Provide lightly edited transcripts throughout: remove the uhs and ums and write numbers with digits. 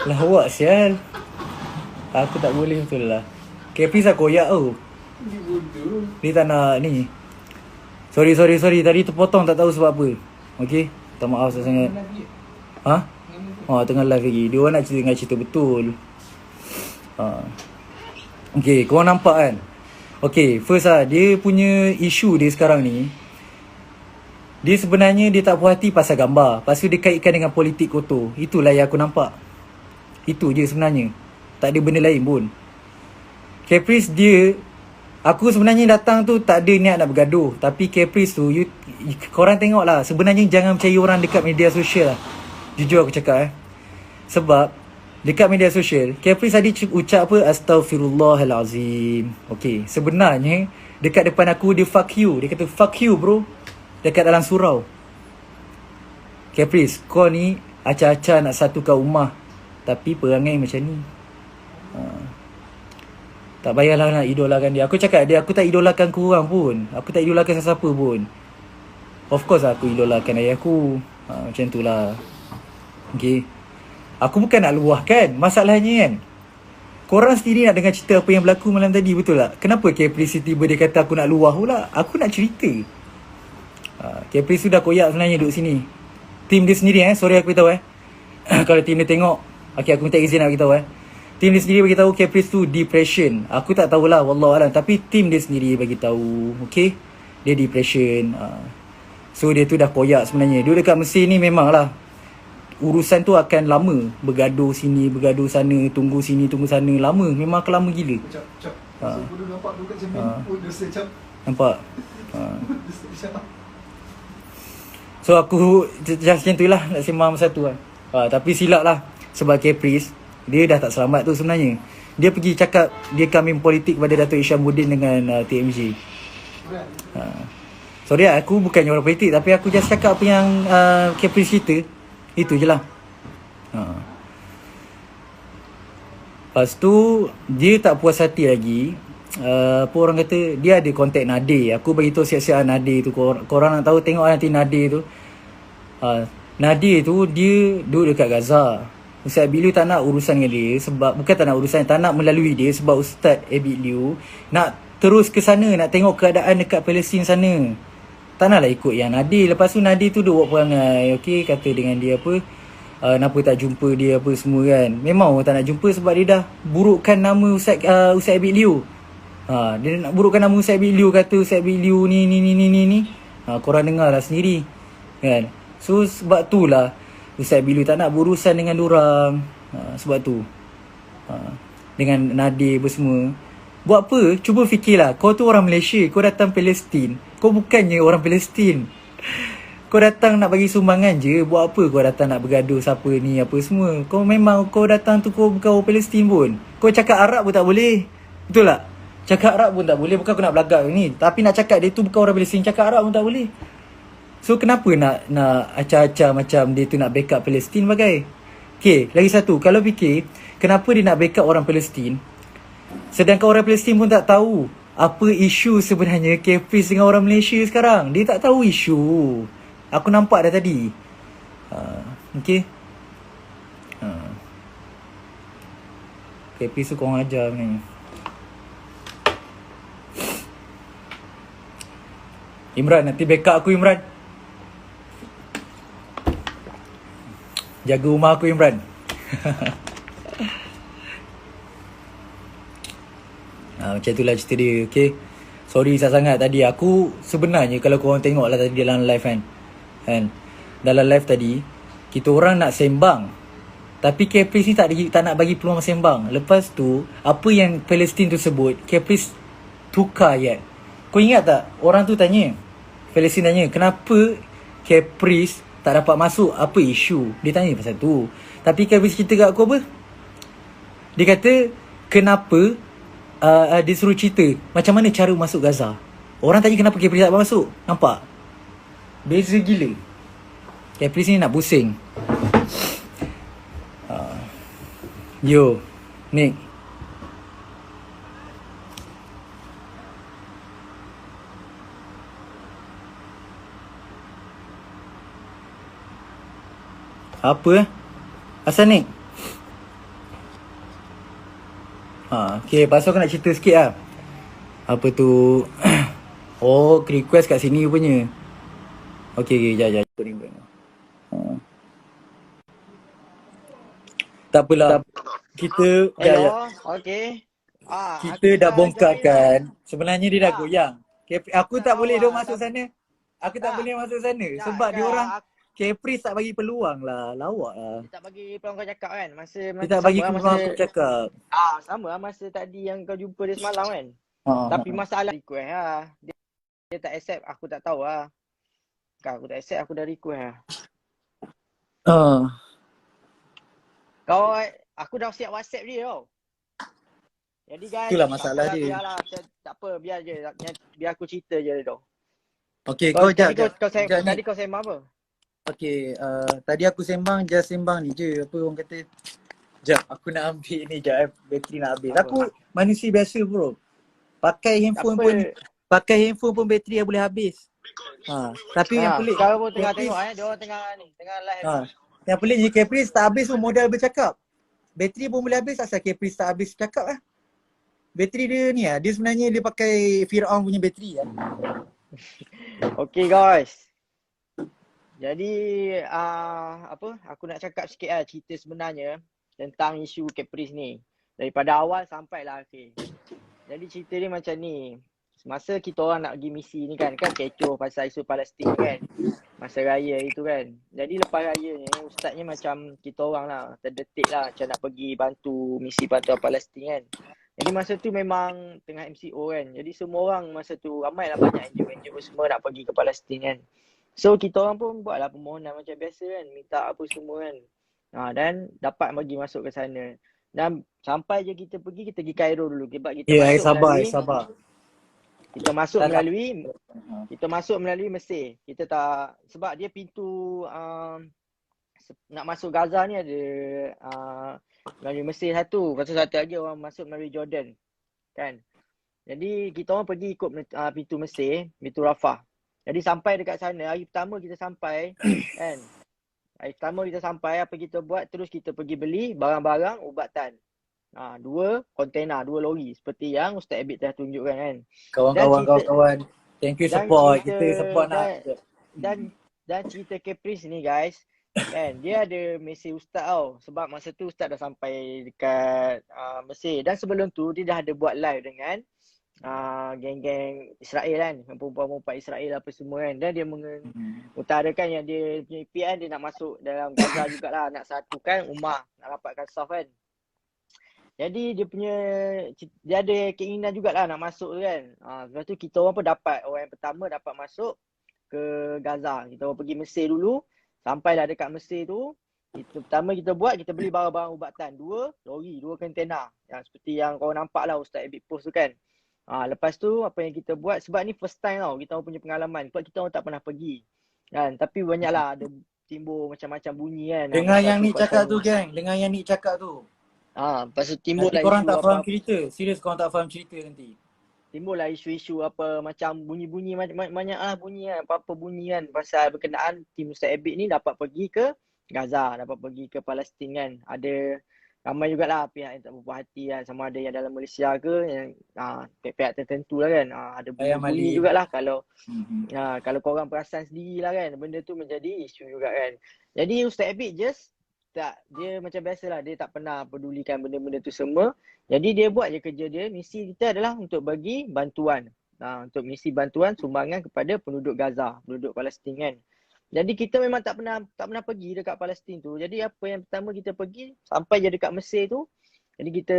Lawak sial. Aku tak boleh betul lah. Caprice dah koyak tau. Dia bodoh. Dia tak nak ni. Sorry. Tadi terpotong tak tahu sebab apa. Okay, tak maaf sangat. Ha? Tengah live lagi. Dia orang nak cerita betul. Okay, korang nampak kan? Okay, first lah, dia punya isu dia sekarang ni, dia sebenarnya dia tak puas hati pasal gambar. Lepas tu dia kaitkan dengan politik kotor. Itulah yang aku nampak. Itu je sebenarnya. Tak ada benda lain pun. Caprice dia, aku sebenarnya datang tu tak ada niat nak bergaduh. Tapi Caprice tu, korang tengok lah, sebenarnya jangan percaya orang dekat media sosial lah. Jujur aku cakap Sebab dekat media sosial, Caprice tadi ucap apa? Astaghfirullahalazim. Okay, sebenarnya dekat depan aku dia fuck you. Dia kata fuck you bro. Dekat dalam surau. Caprice, kau ni acah-acah nak satukan rumah, tapi perangai macam ni. Tak payahlah nak idolakan dia. Aku cakap dia, aku tak idolakan korang pun. Aku tak idolakan sesiapa pun. Of course aku idolakan ayah aku. Macam tu lah. Okay, aku bukan nak luahkan. Masalahnya kan, korang sendiri nak dengar cerita apa yang berlaku malam tadi, betul tak? Kenapa Caprice tiba dia kata aku nak luah pula? Aku nak cerita. Caprice sudah koyak sebenarnya duduk sini. Tim dia sendiri sorry aku beritahu kalau tim dia tengok, okay, aku minta izin nak beritahu tim dia sendiri beritahu Caprice tu depression. Aku tak tahulah, wallahualam, tapi tim dia sendiri bagi tahu. Okay, dia depression. So dia tu dah koyak sebenarnya. Dia dekat Mesir ni memanglah urusan tu akan lama. Bergaduh sini, bergaduh sana, tunggu sini, tunggu sana. Lama, memang akan lama gila. Cap. So, bodoh nampak tu kat cermin. Bodoh saya cap. Nampak? Bodoh saya cap. So aku just macam tu lah nak sembang masa tu tapi silap lah. Sebab Caprice, dia dah tak selamat tu sebenarnya. Dia pergi cakap dia kambing politik kepada Dato' Isyamuddin dengan TMJ. Sorry aku bukannya orang politik, tapi aku just cakap apa yang Caprice cerita. Itu je lah. Lepas tu dia tak puas hati lagi. Apa orang kata, dia ada kontak Nadir. Aku beritahu siap-siap Nadir tu. Korang nak tahu, tengok nanti Nadir tu. Nadir tu dia duduk dekat Gaza. Ustaz Abid Liu tak nak urusan dengan dia. Sebab, bukan tak nak urusan, tak nak melalui dia. Sebab Ustaz Abid Liu nak terus ke sana, nak tengok keadaan dekat Palestin sana. Tak naklah ikut yang Nadir. Lepas tu Nadir tu duduk buat perangai. Okay, kata dengan dia apa, kenapa tak jumpa dia apa semua kan. Memang orang tak nak jumpa sebab dia dah burukkan nama Ustaz Abid Liu. Dia nak burukkan nama Ustaz Abid Liu. Kata Ustaz Abid Liu ni. Korang dengar lah sendiri kan. So sebab tu lah Ustaz Abid Liu tak nak berurusan dengan dorang. Sebab tu dengan Nadir apa semua. Buat apa? Cuba fikirlah. Kau tu orang Malaysia, kau datang Palestin. Kau bukannya orang Palestin. Kau datang nak bagi sumbangan je. Buat apa kau datang nak bergaduh siapa ni apa semua. Kau memang kau datang tu kau bukan orang Palestin pun. Kau cakap Arab pun tak boleh. Betul tak? Cakap Arab pun tak boleh. Bukan aku nak belagak ni, tapi nak cakap dia tu bukan orang Palestin, cakap Arab pun tak boleh. So kenapa nak acah-acah macam dia tu nak backup Palestin bagai? Okay, lagi satu. Kalau fikir, kenapa dia nak backup orang Palestin, sedangkan orang Palestin pun tak tahu apa isu sebenarnya Caprice dengan orang Malaysia sekarang. Dia tak tahu isu. Aku nampak dah tadi. Okay. Caprice tu korang ajar sebenarnya. Imran, nanti backup aku Imran. Jaga rumah aku Imran. Macam itulah cerita dia. Okay, sorry sangat tadi. Aku sebenarnya kalau korang tengok lah tadi dalam live kan, dalam live tadi kita orang nak sembang, tapi Caprice ni tak nak bagi peluang sembang. Lepas tu apa yang Palestin tu sebut, Caprice tukar ayat. Kau ingat tak orang tu tanya, Palestin tanya kenapa Caprice tak dapat masuk, apa isu. Dia tanya pasal tu. Tapi Caprice cerita kat aku apa, dia kata kenapa dia suruh cerita macam mana cara masuk Gaza. Orang tanya kenapa Caprice tak dapat masuk. Nampak? Beza gila. Caprice ni nak pusing. Yo Nick, apa asal Nick? Okay, pasal aku nak cerita sikit lah. Apa tu? Oh, request kat sini punya. Okay, jap. Tak apalah. Kita, jap. Hello, okey. Kita Aku dah dah bongkar join dah. kan. Sebenarnya dia dah Dah. goyang. Aku tak boleh dia Awak masuk sana. Aku tak tak. boleh masuk sana. Tak Sebab dia orang kan. Caprice tak bagi peluang lah. Lawak lah. Dia tak bagi peluang kau cakap kan. Masa Dia tak bagi sama lah peluang masa aku cakap. sama lah masa tadi yang kau jumpa dia semalam kan. Ha, Tapi masalah request lah. Dia tak accept, aku tak tahu lah. Aku tak accept, aku dah request lah. Aku dah siap WhatsApp dia tau. Jadi guys, Itulah masalah tak apalah, dia. biarlah. Tak apa, biar je. Biar aku cerita je tau. Okay, kau jap. Tadi kau sembang apa? Okay, tadi aku sembang ni je. Apa orang kata? Jap, aku nak ambil ni jap. Bateri nak habis. Apa? Aku manusia biasa bro. Pakai handphone pun bateri dah boleh habis. Tapi yang pelik. Sekarang pun tengah Caprice, tengok dia orang tengah live. yang pelik je Caprice tak habis pun modal bercakap. Bateri pun boleh habis, asal Caprice tak habis cakap lah. Bateri dia ni lah, dia sebenarnya dia pakai Fir'aun punya bateri lah. Okay guys. Jadi aku nak cakap sikit lah cerita sebenarnya tentang isu Caprice ni. Daripada awal sampai lah akhir. Jadi cerita dia macam ni. Masa kita orang nak pergi misi ni kan kecoh pasal isu Palestin kan. Masa raya itu kan. Jadi lepas raya ni ustaznya macam kita orang lah terdetik lah macam nak pergi bantu misi bantuan Palestin kan. Jadi masa tu memang tengah MCO kan. Jadi semua orang masa tu ramai lah banyak NGO semua nak pergi ke Palestin kan. So kita orang pun buatlah permohonan macam biasa kan. Minta apa semua kan. Dan dapat bagi masuk ke sana. Dan sampai je kita pergi Cairo dulu. Sebab kita Sabar. Kita masuk melalui Mesir. Kita tak, sebab dia pintu nak masuk Gaza ni ada melalui Mesir satu. Lepas tu satu lagi orang masuk melalui Jordan. Kan. Jadi kita orang pergi ikut pintu Mesir, pintu Rafah. Jadi sampai dekat sana, hari pertama kita sampai kan. Hari pertama kita sampai, apa kita buat? Terus kita pergi beli barang-barang ubatan. 2 kontainer, 2 lori. Seperti yang Ustaz Abid telah tunjukkan kan. Kawan-kawan, thank you support. Kita support Dan cerita Caprice ni guys, kan, dia ada mesej Ustaz tau. Sebab masa tu Ustaz dah sampai dekat Mesir. Dan sebelum tu dia dah ada buat live dengan geng-geng Israel kan, perempuan-perempuan Israel apa semua kan. Dan dia mengutarakan yang dia punya impian dia nak masuk dalam Gaza jugalah, nak satukan ummah, nak rapatkan saf kan. Jadi dia ada keinginan jugalah nak masuk kan. Lepas tu kita orang pun dapat, orang yang pertama dapat masuk ke Gaza. Kita orang pergi Mesir dulu. Sampailah dekat Mesir tu, pertama kita beli barang-barang ubatan, 2 lori, 2 kontena. Yang seperti yang kau nampak lah Ustaz Abid post tu kan. Lepas tu apa yang kita buat, sebab ni first time tau kita punya pengalaman. Sebab kita orang tak pernah pergi kan. Tapi banyaklah ada timbul macam-macam bunyi kan. Dengar yang Nick cakap tu geng, dengar yang Nick cakap tu. Lepas tu timbul lah korang isu tak faham cerita. Serius korang tak faham cerita nanti. Timbul lah isu-isu apa macam bunyi-bunyi banyak lah bunyi kan. Apa-apa bunyi kan. Pasal berkenaan tim Ustaz Abid ni dapat pergi ke Gaza, dapat pergi ke Palestin kan. Ada ramai jugalah pihak yang tak berpuas hati kan. Sama ada yang dalam Malaysia ke, yang pihak tertentu lah kan. Ada bunyi jugalah kalau kalau korang perasan sendiri lah kan. Benda tu menjadi isu juga kan. Jadi Ustaz Abid dia macam biasalah, dia tak pernah pedulikan benda-benda tu semua. Jadi dia buat je kerja dia. Misi kita adalah untuk bagi bantuan. Untuk misi bantuan sumbangan kepada penduduk Gaza, penduduk Palestin kan. Jadi kita memang tak pernah pergi dekat Palestin tu. Jadi apa yang pertama kita pergi, sampai je dekat Mesir tu. Jadi kita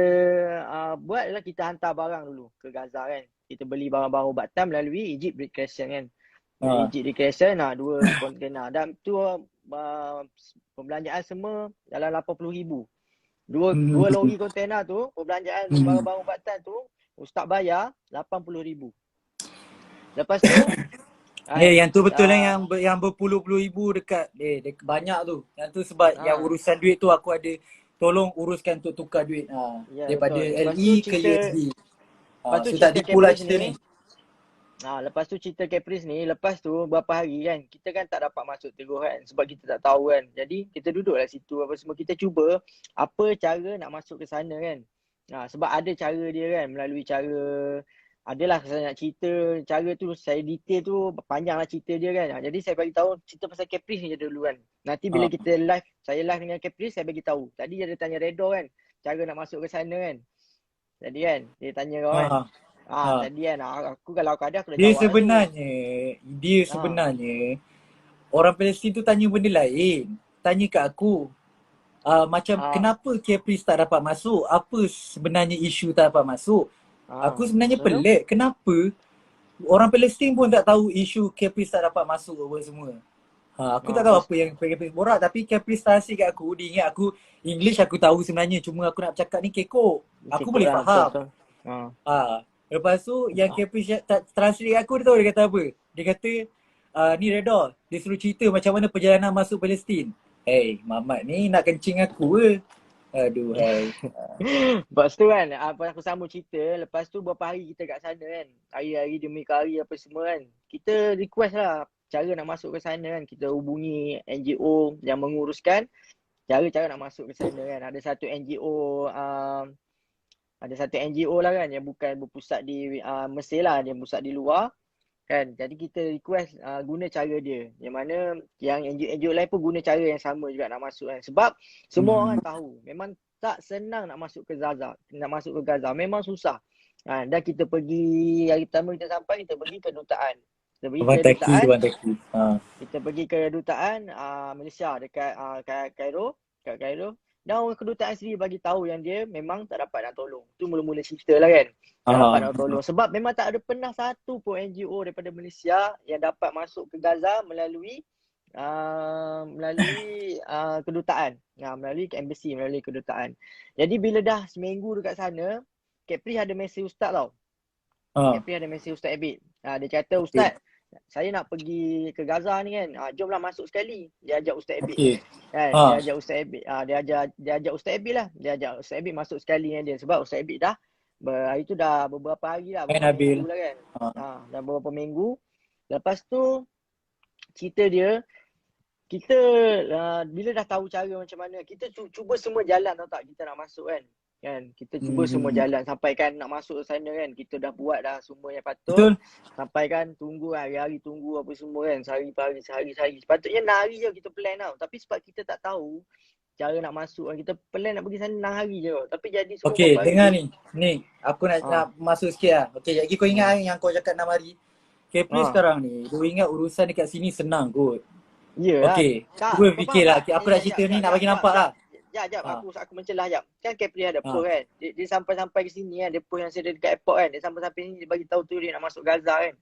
buat adalah kita hantar barang dulu ke Gaza kan. Kita beli barang-barang ubatan melalui Egypt Red Crescent kan. Egypt Red Crescent 2 kontainer. Dan tu pembelanjaan semua dalam 80,000. 2 lori kontainer tu, perbelanjaan barang-barang ubatan tu, Ustaz bayar 80,000. Lepas tu yang tu betul lah yang berpuluh-puluh ribu dekat banyak tu. Yang tu sebab yang urusan duit tu aku ada tolong uruskan untuk tukar duit daripada LE ke USD. Lepas tu tak tipu lah cerita ni. Lepas tu cerita Caprice ni, lepas tu berapa hari kan, kita kan tak dapat masuk terus kan, sebab kita tak tahu kan. Jadi kita duduklah situ apa semua, kita cuba apa cara nak masuk ke sana kan. Sebab ada cara dia kan, melalui cara, adalah saya nak cerita cara tu, saya detail tu panjang lah cerita dia kan. Jadi saya bagi tahu cerita pasal Caprice ni je dulu kan. Nanti bila Ha. kita live, saya live dengan Caprice, saya bagi tahu. Tadi dia ada tanya Redo kan, cara nak masuk ke sana kan. Jadi kan, dia tanya kau kan. Ha. Ha. Tadi kan, aku kalau kau ada aku dah Dia jawab tu. sebenarnya, dia Ha. sebenarnya orang Palestin tu tanya benda lain. Tanya kat aku. Macam kenapa Caprice tak dapat masuk? Apa sebenarnya isu tak dapat masuk? Aku sebenarnya pelik. Kenapa orang Palestin pun tak tahu isu Caprice tak dapat masuk apa semua. Aku tak tahu apa yang Caprice borak, tapi Caprice tarasi kat aku. Dia ingat aku English aku tahu sebenarnya, cuma aku nak bercakap ni kekok. Aku boleh faham. Betul. Lepas tu yang Caprice translate kat aku, dia tahu dia kata apa? Dia kata ni Redor, dia suruh cerita macam mana perjalanan masuk Palestin. Hey, Mamat ni nak kencing aku ke? Aduh, hai. Lepas tu kan, aku sambung cerita. Lepas tu berapa hari kita kat sana kan. Hari-hari demi hari apa semua kan. Kita request lah cara nak masuk ke sana kan. Kita hubungi NGO yang menguruskan cara-cara nak masuk ke sana kan. Ada satu NGO lah kan yang bukan berpusat di Mesir lah. Dia pusat di luar kan. Jadi kita request guna cara dia. Yang mana yang NGO lain pun guna cara yang sama juga nak masuk kan. Sebab semua orang tahu memang tak senang nak masuk ke Gaza. Nak masuk ke Gaza memang susah. Dan kita pergi, hari pertama kita sampai, kita pergi ke kedutaan. Kita pergi ke kedutaan. Kita pergi ke kedutaan Malaysia dekat Cairo. Dan orang kedutaan sendiri bagi tahu yang dia memang tak dapat nak tolong. Tu mula-mula cerita lah kan. Tak dapat nak tolong. Sebab memang tak ada pernah satu pun NGO daripada Malaysia yang dapat masuk ke Gaza melalui kedutaan. Melalui embassy, melalui kedutaan. Jadi bila dah seminggu dekat sana, Caprice ada mesej ustaz tau. Caprice ada mesej Ustaz Abid. Dia kata, Ustaz, saya nak pergi ke Gaza ni kan. Jomlah masuk sekali. Dia ajak Ustaz Abid. Kan? Dia ajak Ustaz Abid. Dia ajak Ustaz Abid lah. Dia ajak Ustaz Abid masuk sekali dengan dia. Sebab Ustaz Abid dah hari tu dah beberapa hari lah. Beberapa minggu lah kan. Dah beberapa minggu. Lepas tu cerita dia, kita bila dah tahu cara macam mana, kita cuba semua jalan tau tak kita nak masuk kan. Kita cuba semua jalan sampai kan nak masuk ke sana kan. Kita dah buat dah semua yang patut. Betul. Sampai kan tunggu hari-hari tunggu apa semua kan. Sehari-hari. Sepatutnya 6 hari je kita plan tau. Tapi sebab kita tak tahu cara nak masuk kan. Kita plan nak pergi sana 6 hari je. Tapi jadi semua dengar ni. Ni, aku nak masuk sikit lah. Lagi kau ingat yang kau cakap 6 hari. Caprice sekarang ni, dia ingat urusan dekat sini senang kot. Ya. Cuba fikir lah. Aku nak cerita ni nak bagi nampak lah. Jap, aku mencelah jap. Kan Caprice ada post kan. Dia sampai-sampai ke sini kan. Dia post yang saya dekat airport kan. Dia sampai-sampai sini dia bagi tahu tu dia nak masuk Gaza kan.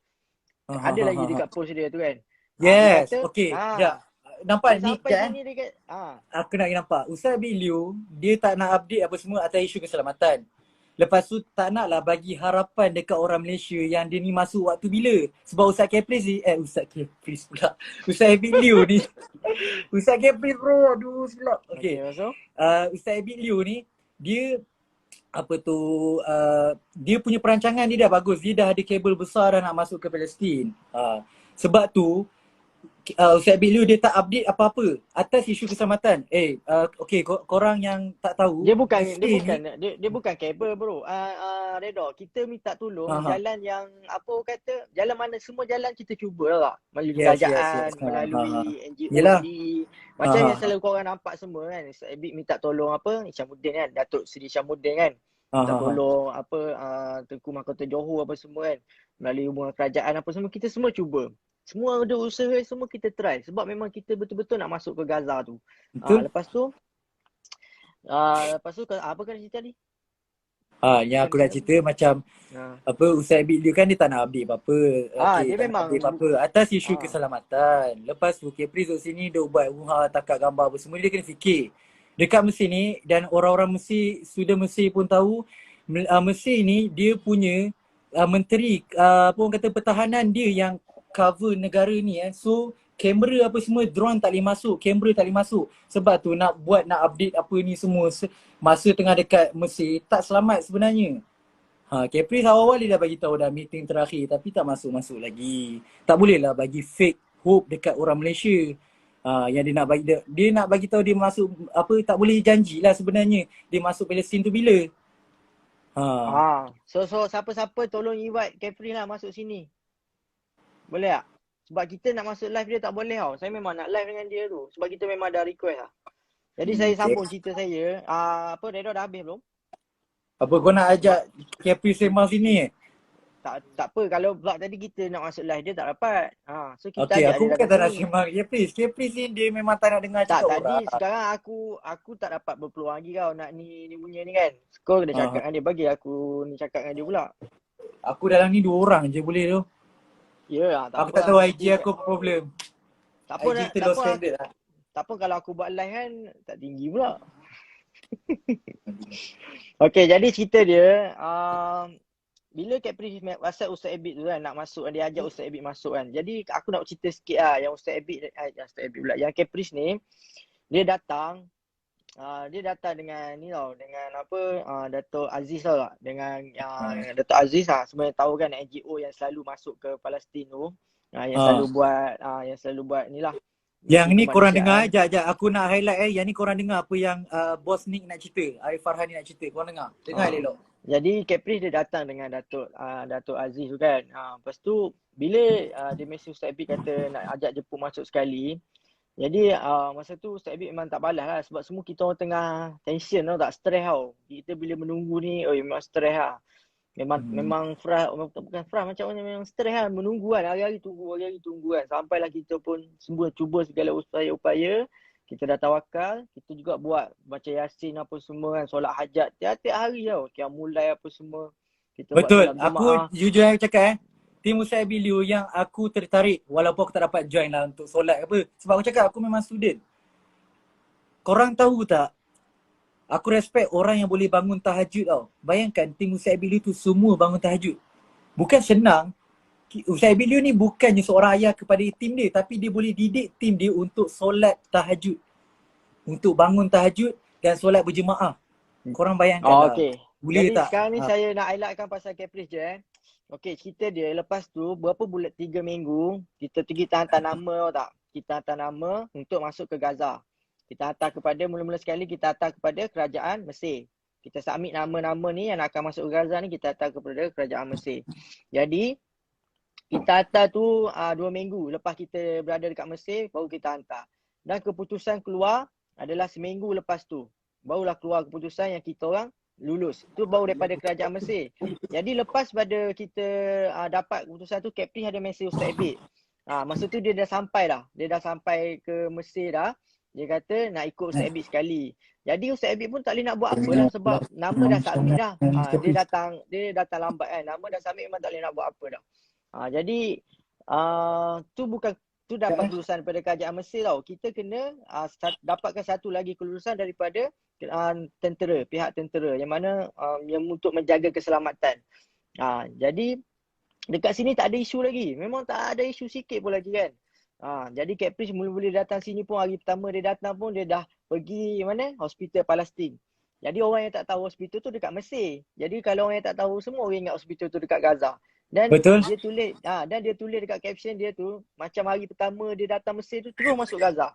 Ada lagi dekat post dia tu kan. Yes, sekejap. Nampak ni kan? Dekat, aku nak nampak. Ustaz Biliu, dia tak nak update apa semua atas isu keselamatan. Lepas tu tak naklah bagi harapan dekat orang Malaysia yang dia ni masuk waktu bila. Sebab Ustaz Caprice ni, Ustaz Caprice pula. Ustaz Biliu ni. Ustaz Caprice bro, aduh silap. Ustaz Biliu ni, dia dia punya perancangan dia dah bagus. Dia dah ada kabel besar dah nak masuk ke Palestin. Sebab tu Ustaz Biliu dia tak update apa-apa atas isu keselamatan. Korang yang tak tahu, dia bukan kabel bro. Redo, kita minta tolong jalan yang jalan mana semua jalan kita cuba lah. Melalui kerajaan, melalui NGO ni. Macam yang selalu korang nampak semua kan. Ustaz Abid minta tolong Isyamuddin kan, Datuk Seri Isyamuddin kan. Minta tolong Tengku Mahkota Johor apa semua kan. Melalui hubungan kerajaan apa semua, kita semua cuba. Semua ada usaha, semua kita try. Sebab memang kita betul-betul nak masuk ke Gaza tu. Lepas tu apa kena cerita ni? Yang aku nak cerita macam Ustaz Abid dia kan dia tak nak update apa-apa. Dia memang update apa-apa atas isu keselamatan. Lepas tu Caprice duduk sini dia buat takat gambar apa semua, dia kena fikir. Dekat Mesir ni, dan orang-orang Mesir, student Mesir pun tahu, Mesir ni dia punya menteri pertahanan dia yang cover negara ni so kamera apa semua, drone tak boleh masuk, kamera tak boleh masuk. Sebab tu nak update apa ni semua masa tengah dekat Mesir tak selamat sebenarnya. Caprice awal-awal dia dah bagi tahu dah meeting terakhir, tapi tak masuk lagi. Tak boleh lah bagi fake hope dekat orang Malaysia. Yang dia nak bagi tahu dia masuk tak boleh janjilah sebenarnya dia masuk Palestin tu bila. Ha. So siapa-siapa tolong invite Capri lah masuk sini. Boleh tak? Sebab kita nak masuk live dia tak boleh tau. Saya memang nak live dengan dia tu. Sebab kita memang ada request lah. Jadi saya sambung cerita saya. Apa Redo dah habis belum? Apa kau nak ajak Capri sembang sini? Tak apa, kalau pula tadi kita nak masuk live dia tak dapat. So kita Okey, ajak aku dia bukan datang tak nak sini. sembang Capri. Capri ni dia memang tak nak dengar Tak, cakap tadi orang. sekarang aku tak dapat berpeluang lagi kau nak ni punya ni kan. Kau kena cakap dengan dia, bagi aku ni cakap dengan dia pula. Aku dalam ni 2 orang je boleh tu. Ya, tak Aku apa tak lah. tahu IG Nanti aku apa problem. tak apa IG kita tak low apa. standard lah. Tak apa kalau aku buat live kan tak tinggi pula. Okey, jadi cerita dia bila Capri WhatsApp Ustaz Abid tu kan nak masuk, dia ajak Ustaz Abid masuk kan. Jadi aku nak cerita sikit lah yang Ustaz Abid pula, yang Capri ni dia datang dengan ni tau, dengan apa Dato' Aziz tau tak? Dengan Dato' Aziz sebenarnya tahu kan NGO yang selalu masuk ke Palestin tu. Yang selalu buat ni lah. Yang ni korang kemanusiaan. dengar, ajak aku nak highlight yang ni korang dengar apa yang Bos Nick nak cerita, Arif Farhan ni nak cerita, korang dengar. Dengar elok. Jadi Capri dia datang dengan Dato' Aziz tu kan. Lepas tu bila dia mesej Ustaz Abid kata nak ajak jemput masuk sekali. Jadi masa tu Ustaz Abid memang tak balas lah sebab semua kita orang tengah tension tau, tak stres tau. Kita bila menunggu ni memang stres lah. Memang bukan frust, macam mana, memang stres lah menunggu kan, hari-hari tunggu kan. Sampailah kita pun semua cuba segala upaya. Kita dah tawakal, kita juga buat baca Yasin apa semua kan, solat hajat tiap-tiap hari tau, Qiyamul apa semua. Kita buat Betul, solat aku berjemaah. jujur aku cakap Tim Ustaz Abiliu yang aku tertarik walaupun aku tak dapat join lah untuk solat apa. Sebab aku cakap aku memang student. Korang tahu tak? Aku respect orang yang boleh bangun tahajud tau. Bayangkan tim Ustaz Abiliu tu semua bangun tahajud. Bukan senang. Ustaz Abiliu ni bukannya seorang ayah kepada tim dia, tapi dia boleh didik tim dia untuk solat tahajud. Untuk bangun tahajud dan solat berjemaah. Korang bayangkan tak? Okey. Boleh Jadi tak? sekarang ni saya nak highlightkan pasal Caprice je Okey, cerita dia lepas tu berapa bulan, 3 minggu kita hantar nama tau tak? Kita hantar nama untuk masuk ke Gaza. Kita hantar kepada, mula-mula sekali kita hantar kepada kerajaan Mesir. Kita submit nama-nama ni yang akan masuk ke Gaza ni, kita hantar kepada kerajaan Mesir. Jadi kita hantar tu 2 minggu lepas kita berada dekat Mesir, baru kita hantar. Dan keputusan keluar adalah seminggu lepas tu. Barulah keluar keputusan yang kita orang lulus. Tu baru daripada kerajaan Mesir. Jadi lepas pada kita dapat keputusan tu, Capri ada mesej Ustaz Abid. Masa tu dia dah sampai dah. Dia dah sampai ke Mesir dah. Dia kata nak ikut Ustaz Abid sekali. Jadi Ustaz Abid pun tak boleh nak buat apa lah sebab nama dah submit dah. Dia datang lambat kan. Nama dah submit, memang tak boleh nak buat apa dah. Jadi tu dapat kelulusan daripada kerajaan Mesir tau. Kita kena dapatkan satu lagi kelulusan daripada pihak tentera yang mana yang untuk menjaga keselamatan. Jadi dekat sini tak ada isu lagi. Memang tak ada isu sikit pun lagi kan. Jadi Caprice mula-mula datang sini pun, hari pertama dia datang pun dia dah pergi mana? Hospital Palestin. Jadi orang yang tak tahu hospital tu dekat Mesir. Jadi kalau orang yang tak tahu, semua orang ingat hospital tu dekat Gaza. Dan Betul. dia tulis dekat caption dia tu, macam hari pertama dia datang Mesir tu terus masuk Gaza.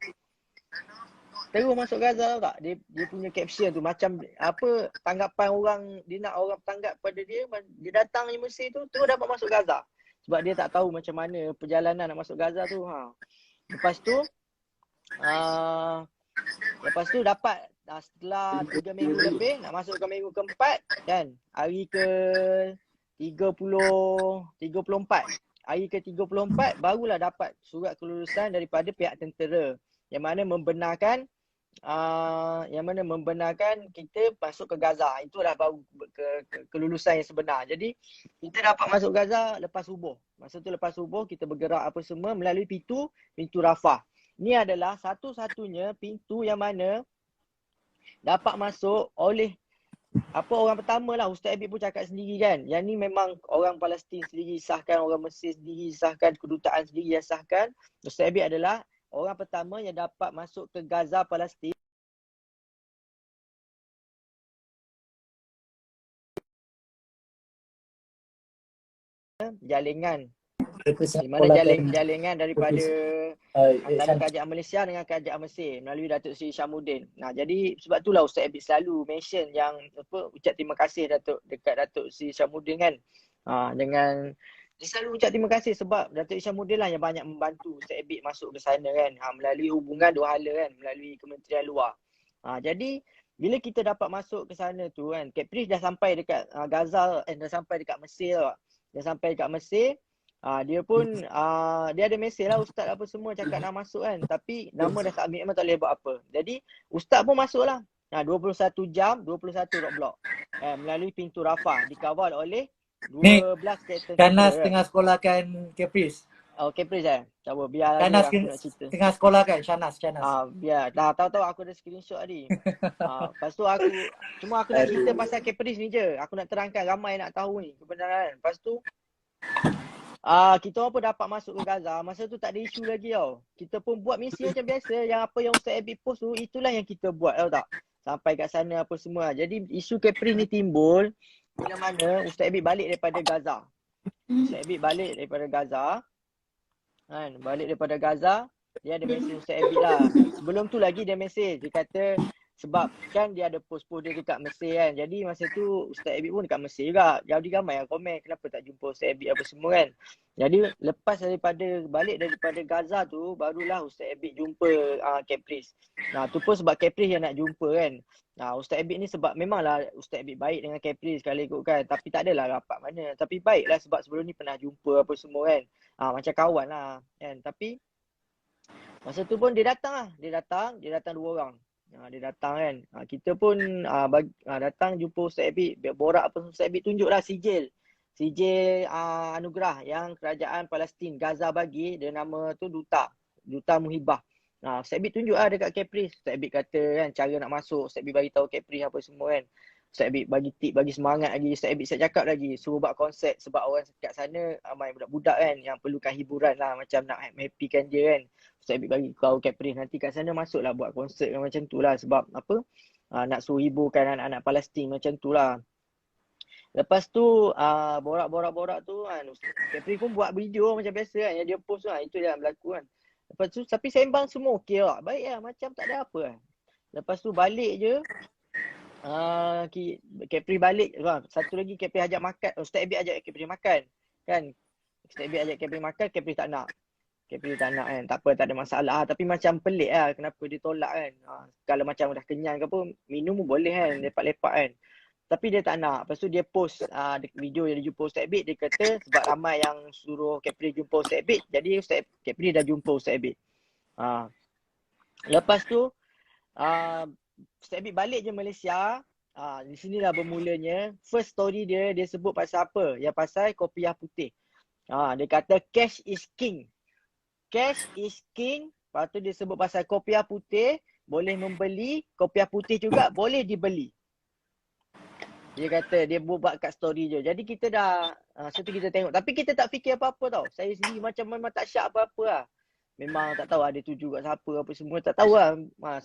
Terus masuk Gaza tau tak? Dia punya caption tu macam apa, tanggapan orang, dia nak orang tanggap pada dia datang di Mesir tu terus dapat masuk Gaza. Sebab dia tak tahu macam mana perjalanan nak masuk Gaza tu. Lepas tu dapat setelah 3 minggu lebih nak masuk ke minggu keempat kan, hari ke 34. Hari ke 34 barulah dapat surat kelulusan daripada pihak tentera yang mana membenarkan kita masuk ke Gaza. Itulah baru kelulusan yang sebenar. Jadi kita dapat masuk Gaza lepas subuh. Masa tu lepas subuh kita bergerak apa semua melalui pintu Rafah. Ini adalah satu-satunya pintu yang mana dapat masuk oleh orang pertama lah. Ustaz Abid pun cakap sendiri kan, yang ni memang orang Palestin sendiri sahkan, orang Mesir sendiri sahkan, kedutaan sendiri yang sahkan. Ustaz Abid adalah orang pertama yang dapat masuk ke Gaza, Palestin. Jaringan Keputusan Di mana sekolahkan jalingan daripada antara Syam. kerajaan Malaysia dengan kerajaan Mesir melalui Datuk Seri Syamuddin. Nah, jadi sebab itulah Ustaz Abid selalu mention yang ucap terima kasih dekat Datuk Seri Syamuddin kan. Dengan dia selalu ucap terima kasih sebab Datuk Seri Syamuddin lah yang banyak membantu Ustaz Abid masuk ke sana kan. Melalui hubungan dua hala kan, melalui Kementerian Luar. Jadi bila kita dapat masuk ke sana tu kan, Caprice dah sampai dekat Gaza, dah sampai dekat Mesir tau. Dah sampai dekat Mesir. Dia pun dia ada mesej lah ustaz apa semua cakap nak masuk kan, tapi nama dah submit memang tak boleh buat apa. Jadi ustaz pun masuk lah. 21 jam 21 roadblock melalui pintu Rafah, dikawal oleh Ni 12 kereta Kanas kuda. tengah sekolahkan Caprice. Caprice cuba biar Kanas lagi aku nak cerita. tengah sekolahkan Shanas. Biar dah tahu aku ada screenshot tadi. Lepas tu aku nak cerita pasal Caprice ni je. Aku nak terangkan ramai nak tahu ni kebenaran. Lepas tu kita orang pun dapat masuk ke Gaza. Masa tu tak ada isu lagi tau. Kita pun buat misi macam biasa. Yang apa yang Ustaz Abid post tu, itulah yang kita buat tau tak. Sampai kat sana apa semua. Jadi isu Caprice ni timbul bila mana Ustaz Abid balik daripada Gaza. Ustaz Abid balik daripada Gaza. Balik daripada Gaza, dia ada mesej Ustaz Abid lah. Sebelum tu lagi dia mesej. Dia kata sebab kan dia ada post-post dia dekat Mesir kan. Jadi masa tu Ustaz Abid pun dekat Mesir juga. Jadi ramai yang komen kenapa tak jumpa Ustaz Abid apa semua kan. Jadi lepas balik daripada Gaza tu, barulah Ustaz Abid jumpa Caprice. Tu pun sebab Caprice yang nak jumpa kan. Ustaz Abid ni sebab memanglah Ustaz Abid baik dengan Caprice kalau ikutkan. Tapi tak adalah rapat mana. Tapi baiklah sebab sebelum ni pernah jumpa apa semua kan. Macam kawan lah kan. Tapi masa tu pun dia datang lah. Dia datang 2 orang. Dia datang kan. Kita pun datang jumpa Ustaz Abid. Borak apa Ustaz Abid tunjuklah sijil anugerah yang kerajaan Palestin Gaza bagi. Dia nama tu Duta Muhibah. Ustaz Abid tunjuk lah dekat Caprice. Ustaz Abid kata kan cara nak masuk. Ustaz Abid bagi tahu Caprice apa semua kan. Ustaz Abid bagi tip, bagi semangat lagi. Ustaz Abid saya cakap lagi suruh buat konsep sebab orang kat sana ramai budak-budak kan yang perlukan hiburan lah, macam nak happykan dia kan. Ustaz Abid bagi tahu Caprice nanti kat sana masuklah buat konsert macam tu lah sebab apa nak suruh hiburkan anak-anak Palestin macam tu lah. Lepas tu borak-borak tu kan Caprice pun buat video macam biasa kan yang dia post lah, itu yang berlaku kan. Lepas tu tapi sembang semua okey lah, baik lah macam tak ada apa lah. Lepas tu balik je Caprice balik satu lagi Caprice ajak makan. Ustaz Abid ajak Caprice makan kan. Ustaz Abid ajak Caprice makan, Caprice tak nak. Caprice tak nak kan. Tak apa, tak ada masalah. Tapi macam pelik lah kenapa dia tolak kan. Kalau macam dah kenyang ke apa, minum pun boleh kan, lepak-lepak kan. Tapi dia tak nak. Lepas tu dia post video yang dia jumpa Ustaz Abid. Dia kata sebab ramai yang suruh Caprice jumpa Ustaz Abid, jadi Caprice dah jumpa Ustaz Abid. Lepas tu Ustaz Abid balik je Malaysia. Di sinilah bermulanya first story dia sebut pasal apa? Yang pasal kopiah putih. Dia kata cash is king. Cash is king. Lepas tu dia sebut pasal kopiah putih boleh membeli, kopiah putih juga boleh dibeli. Dia kata dia buat kat story je. Jadi kita dah situ kita tengok. Tapi kita tak fikir apa-apa tau. Saya sendiri memang tak syak apa-apa lah. Memang tak tahu ada tuju kat siapa apa semua, tak tahu lah.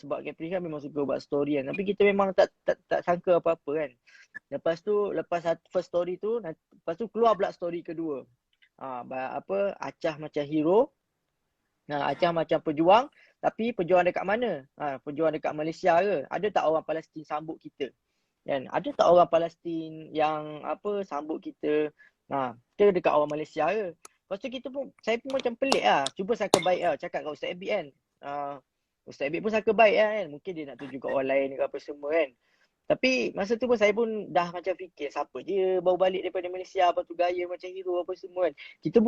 Sebab Caprice kan memang suka buat story kan. Tapi kita memang tak sangka apa-apa kan. Lepas first story tu, lepas tu keluar pula story kedua. Acah macam hero. Acah macam pejuang. Tapi pejuang dekat mana? Pejuang dekat Malaysia ke? Ada tak orang Palestin sambut kita? Kan? Ada tak orang Palestin yang sambut kita? Kita dekat orang Malaysia ke? Lepas tu saya pun macam pelik lah. Cuba sangka baik lah. Cakap kat Ustaz Abid kan. Ustaz Abid pun sangka baik lah kan. Mungkin dia nak tuju kat orang lain ke apa semua kan. Tapi masa tu pun saya pun dah macam fikir. Siapa je baru balik daripada Malaysia. Lepas tu gaya macam hero apa semua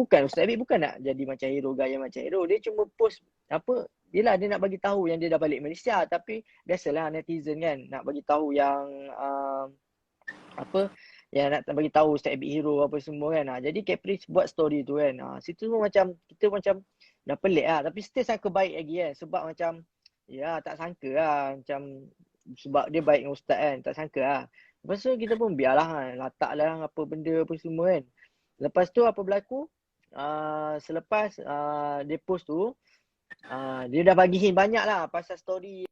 kan. Ustaz Abid bukan nak jadi macam hero, gaya macam hero. Dia cuma post yelah dia nak bagi tahu yang dia dah balik Malaysia. Tapi biasalah netizen kan. Nak bagi tahu yang yang nak bagi tahu Ustaz Abid hero apa semua kan. Jadi Caprice buat story tu kan. Situ pun macam kita macam dah pelik lah. Tapi still sangka baik lagi kan. Sebab macam tak sangka lah. Macam sebab dia baik dengan Ustaz kan. Tak sangka lah. Lepas tu kita pun biarlah kan. Letak lah apa benda apa semua kan. Lepas tu apa berlaku? Selepas dia post tu, dia dah bagi hint banyak lah pasal story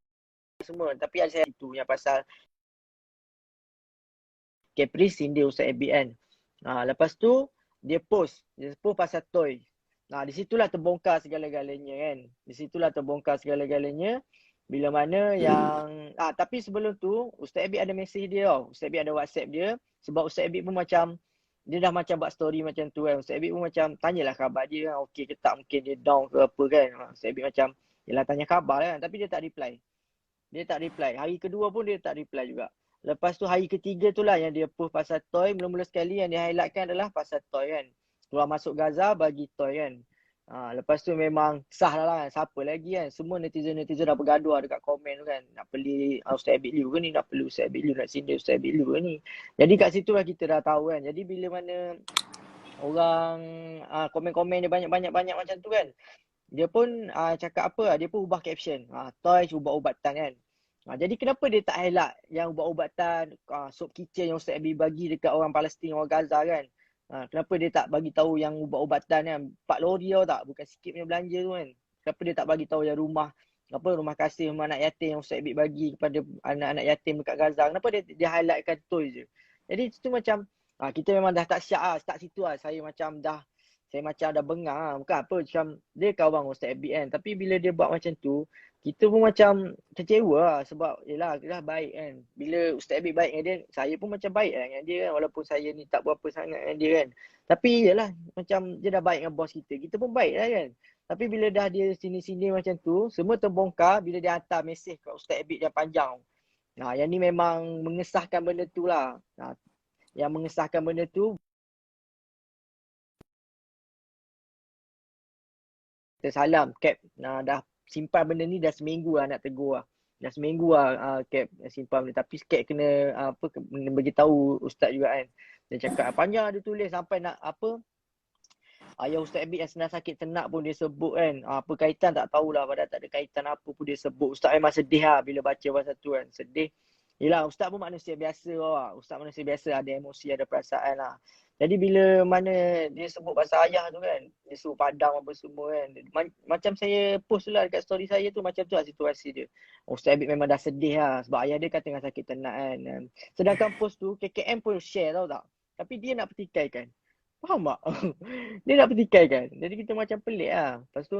semua. Tapi ada saya itu yang pasal Caprice sindir Ustaz Abid kan. Lepas tu Dia post pasal toy. Nah, di situlah terbongkar segala-galanya kan. Di situlah terbongkar segala-galanya. Bila mana yang tapi sebelum tu Ustaz Abid ada mesej dia tau. Ustaz Abid ada WhatsApp dia sebab Ustaz Abid pun macam dia dah macam buat story macam tu kan. Ustaz Abid pun macam tanyalah khabar dia kan. Okey ke tak, mungkin dia down ke apa kan. Ustaz Abid macam yelah tanya khabar kan, tapi dia tak reply. Dia tak reply. Hari kedua pun dia tak reply juga. Lepas tu hari ketiga tu lah yang dia post pasal toy. Mula-mula sekali yang dia highlightkan adalah pasal toy kan. Keluar masuk Gaza bagi toy kan. Lepas tu memang sah lah kan. Siapa lagi kan. Semua netizen-netizen dah bergaduh dekat komen tu kan. Nak beli Ustaz Abid Liu ke ni. Nak beli Ustaz Abid Liu. Nak sindir Ustaz Abid Liu ke ni. Jadi kat situ lah kita dah tahu kan. Jadi bila mana orang komen-komen dia banyak-banyak macam tu kan. Dia pun cakap apa, dia pun ubah caption. Toys ubah ubatan kan. Jadi kenapa dia tak highlight yang ubat-ubatan, soup kitchen yang Ustaz Abi bagi dekat orang Palestin, orang Gaza kan. Kenapa dia tak bagi tahu yang ubat-ubatan kan, 4 lori tau tak, bukan sikit punya belanja tu kan. Kenapa dia tak bagi tahu yang rumah kasih, rumah anak yatim yang Ustaz Abi bagi kepada anak-anak yatim dekat Gaza. Kenapa dia highlightkan toys je. Jadi itu macam kita memang dah tak siap start situ Saya macam dah bengang Bukan apa, macam dia kawan Ustaz Abid kan. Tapi bila dia buat macam tu, kita pun macam kecewa sebab yelah dia dah baik kan. Bila Ustaz Abid baik dengan dia, saya pun macam baik dengan dia kan. Walaupun saya ni tak berapa sangat dengan dia kan. Tapi yelah macam dia dah baik dengan bos kita pun baik lah kan. Tapi bila dah dia sini-sini macam tu, semua terbongkar bila dia hantar mesej kat Ustaz Abid yang panjang. Yang ni memang mengesahkan benda tu lah. Yang mengesahkan benda tu, salam Cap, dah simpan benda ni dah seminggu lah nak tegur lah. Dah seminggu lah Cap simpan benda. Tapi Cap kena kena bagi tahu Ustaz juga kan. Dia cakap panjang dia tulis sampai nak ayah Ustaz Abid yang senang sakit ternak pun dia sebut kan. Apa kaitan tak tahulah, padahal tak ada kaitan apa pun dia sebut. Ustaz memang sedih lah bila baca pasal tu kan. Sedih. Yelah Ustaz pun manusia biasa lah. Ustaz manusia biasa, ada emosi, ada perasaan lah. Jadi bila mana dia sebut pasal ayah tu kan, dia suruh padam apa semua kan. Macam saya post tu lah dekat story saya tu, macam tu lah situasi dia. Ustaz Abid memang dah sedih lah sebab ayah dia kan tengah sakit ternak kan. Sedangkan post tu KKM pun share tau tak. Tapi dia nak pertikaikan. Faham tak? Dia nak pertikaikan. Jadi kita macam pelik lah. Lepas tu,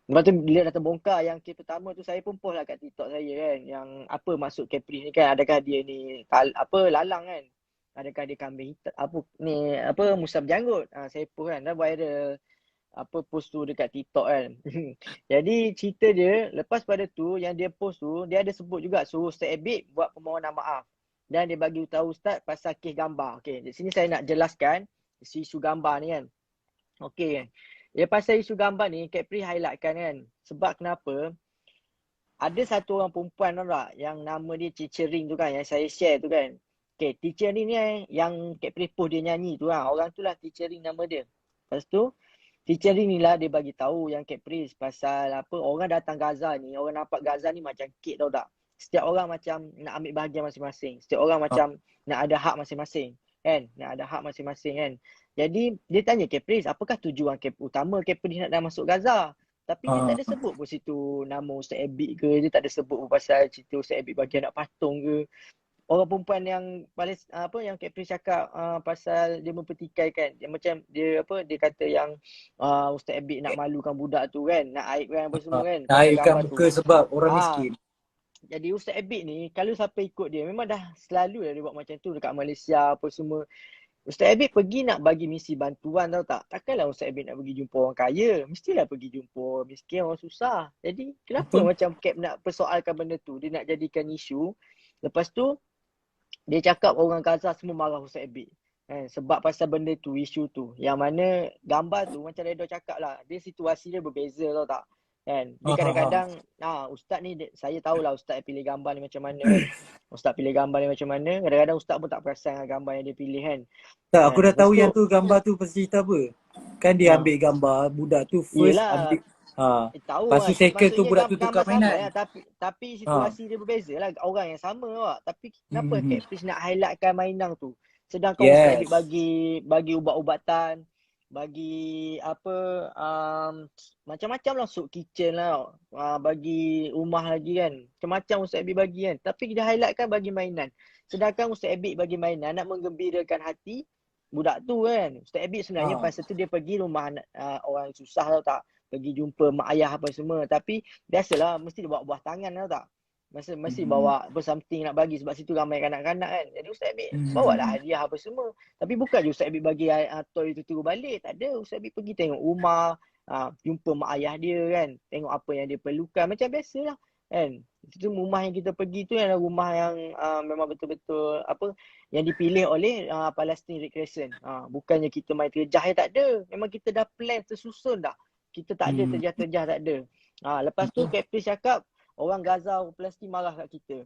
lepas tu bila dah terbongkar yang kes pertama tu, saya pun post lah kat TikTok saya kan. Yang apa maksud Capri ni kan. Adakah dia ni lalang kan. Adakah dia kambing hitam, musab janggut. Saya post kan, dah viral post tu dekat TikTok kan. Jadi cerita dia, lepas pada tu yang dia post tu, dia ada sebut juga suruh Ustaz Abid buat permohonan maaf. Dan dia bagi tahu Ustaz pasal kes gambar. Okey, di sini saya nak jelaskan isu gambar ni kan. Okey kan. Ya pasal isu gambar ni, Capri highlightkan kan. Sebab kenapa? Ada satu orang perempuan tau tak, yang nama dia Teacher Ring tu kan, yang saya share tu kan. Okay, Teacher Ring ni yang Capri post dia nyanyi tu lah. Orang tu lah Teacher Ring nama dia. Lepas tu, Teacher Ring ni lah dia bagi tahu yang Capri pasal orang datang Gaza ni, orang nampak Gaza ni macam kek tau tak. Setiap orang macam nak ambil bahagian masing-masing. Setiap orang macam nak ada hak masing-masing. Kan? Nak ada hak masing-masing kan. Jadi dia tanya Capri, apakah tujuan utama Capri nak masuk Gaza? Tapi dia tak ada sebut pun situ nama Ustaz Abid ke. Dia tak ada sebut pun pasal cerita Ustaz Abid bagi anak patung ke. Orang perempuan yang yang Capri cakap pasal dia mempertikaikan, dia macam dia kata yang Ustaz Abid nak malukan budak tu kan, nak aibkan apa semua kan, aibkan muka sebab orang miskin. Jadi Ustaz Abid ni kalau siapa ikut dia memang dah selalu dia buat macam tu dekat Malaysia apa semua. Ustaz Abid pergi nak bagi misi bantuan tau tak. Takkanlah Ustaz Abid nak pergi jumpa orang kaya. Mestilah pergi jumpa orang miskin, orang susah. Jadi kenapa macam Cap nak persoalkan benda tu, dia nak jadikan isu. Lepas tu dia cakap orang Gaza semua marah Ustaz Abid. Sebab pasal benda tu, isu tu. Yang mana gambar tu macam Redo cakap lah. Dia situasi dia berbeza tau tak. Kan? Dia kadang-kadang, Ustaz ni, saya tahulah Ustaz pilih gambar ni macam mana kan. Ustaz pilih gambar ni macam mana. Kadang-kadang Ustaz pun tak perasan dengan gambar yang dia pilih kan. Tak, aku dah tahu yang tu gambar tu pasal cerita apa. Kan dia ambil gambar budak tu first ambil. Tahu lepas tu second tu budak tu tukar mainan. Tapi situasi dia berbeza lah. Orang yang sama awak. Tapi kenapa Capri nak highlightkan mainan tu? Sedangkan Ustaz Abid bagi ubat-ubatan, bagi macam-macam lah, soup kitchen lah, bagi rumah lagi kan. Macam-macam Ustaz Abid bagi kan. Tapi dia highlightkan bagi mainan. Sedangkan Ustaz Abid bagi mainan nak menggembirakan hati budak tu kan. Ustaz Abid sebenarnya Ha. pasal tu dia pergi rumah orang susah tau tak. Pergi jumpa mak ayah apa semua. Tapi biasalah mesti dia bawa buah tangan tau tak. Mesti bawa apa something nak bagi sebab situ ramai kanak-kanak kan. Jadi Ustaz Abid bawalah hadiah apa semua. Tapi bukan je Ustaz Abid bagi toy tu turun balik. Tak ada. Ustaz Abid pergi tengok rumah, jumpa mak ayah dia kan. Tengok apa yang dia perlukan. Macam biasalah kan. Itu rumah yang kita pergi tu adalah rumah yang memang betul-betul apa yang dipilih oleh Palestine Red Crescent. Bukannya kita main terjah, tak ada. Memang kita dah plan tersusun dah. Kita tak ada terjah-terjah, tak ada. Lepas tu Captain cakap orang Gaza, orang Palestin marah kat kita.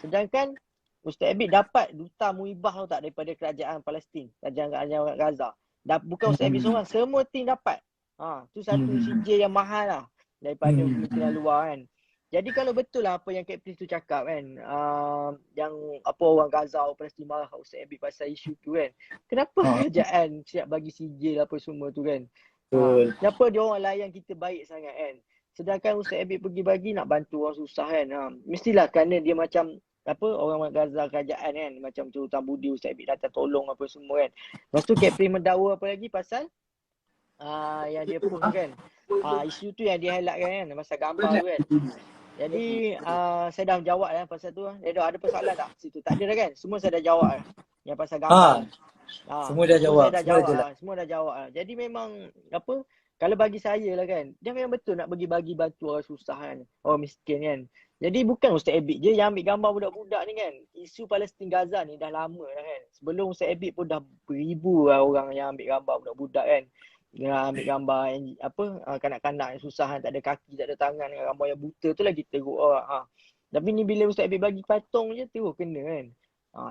Sedangkan Ustaz Abid dapat duta muibah tau tak daripada kerajaan Palestin, kerajaan Gaza. Bukan Ustaz Abid seorang, semua tim dapat. Tu satu CJ yang mahal lah daripada kementerian luar kan. Jadi kalau betul lah apa yang Captain tu cakap kan, yang apa orang Gaza, orang Palestin marah kat Ustaz Abid pasal isu tu kan. Kenapa kerajaan siap bagi CJ lah apa semua tu kan. Kenapa dia orang layan kita baik sangat kan. Sedangkan Ustaz Abid pergi bagi nak bantu orang susah kan. Mestilah kerana dia macam apa orang Gaza kerajaan kan. Macam tu hutang budi Ustaz Abid datang tolong apa semua kan. Lepas tu Captain mendakwa apa lagi pasal yang dia post tu kan. Isu tu yang dia highlightkan kan. Pasal gambar tu kan. Jadi saya dah jawab kan pasal tu. Dia dah ada persoalan tak situ? Tak ada dah kan. Semua saya dah jawab kan. Yang pasal gambar. Semua dah jawab. Semua dah jawab. Jadi memang apa kalau bagi saya lah kan, dia memang betul nak bagi bantu orang susah kan, orang miskin kan. Jadi bukan Ustaz Abid je yang ambil gambar budak-budak ni kan. Isu Palestin Gaza ni dah lama dah kan. Sebelum Ustaz Abid pun dah beribu lah orang yang ambil gambar budak-budak kan. Yang ambil gambar yang apa kanak-kanak yang susah kan, tak ada kaki, tak ada tangan, gambar yang buta tu lagi teruk orang. Tapi ni bila Ustaz Abid bagi patung je terus kena kan.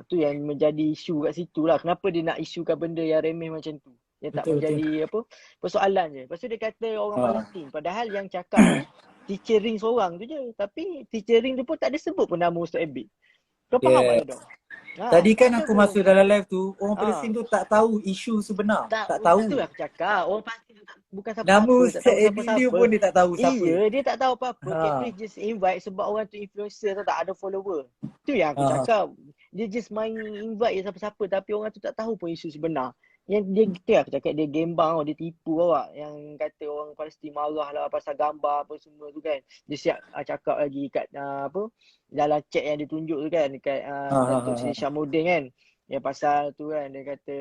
Tu yang menjadi isu kat situ lah. Kenapa dia nak isukan benda yang remeh macam tu? Dia tak menjadi apa persoalan je. Lepas tu dia kata orang Palestin. Padahal yang cakap ni teacher Ring seorang tu je. Tapi teacher Ring tu pun tak ada sebut pun nama Ustaz Abid. Kau faham tak dong? Tadi kan aku masuk dalam live tu, orang Palestin tu tak tahu isu sebenar. Tak tahu. Itu aku cakap. Orang Palestin tu bukan siapa-siapa. Nama Ustaz Abid dia pun dia tak tahu siapa. Iya, dia tak tahu apa-apa. Capri just invite sebab orang tu influencer tak ada follower. Tu yang aku cakap. Dia just main invite siapa-siapa tapi orang tu tak tahu pun isu sebenar. Yang dia gitu aku cakap dia gembang, dia tipu awak. Yang kata orang Palestin marah lah pasal gambar apa semua tu kan. Dia siap cakap lagi kat apa dalam chat yang dia tunjuk tu kan dekat Datuk Seri Syamuddin kan. Yang pasal tu kan dia kata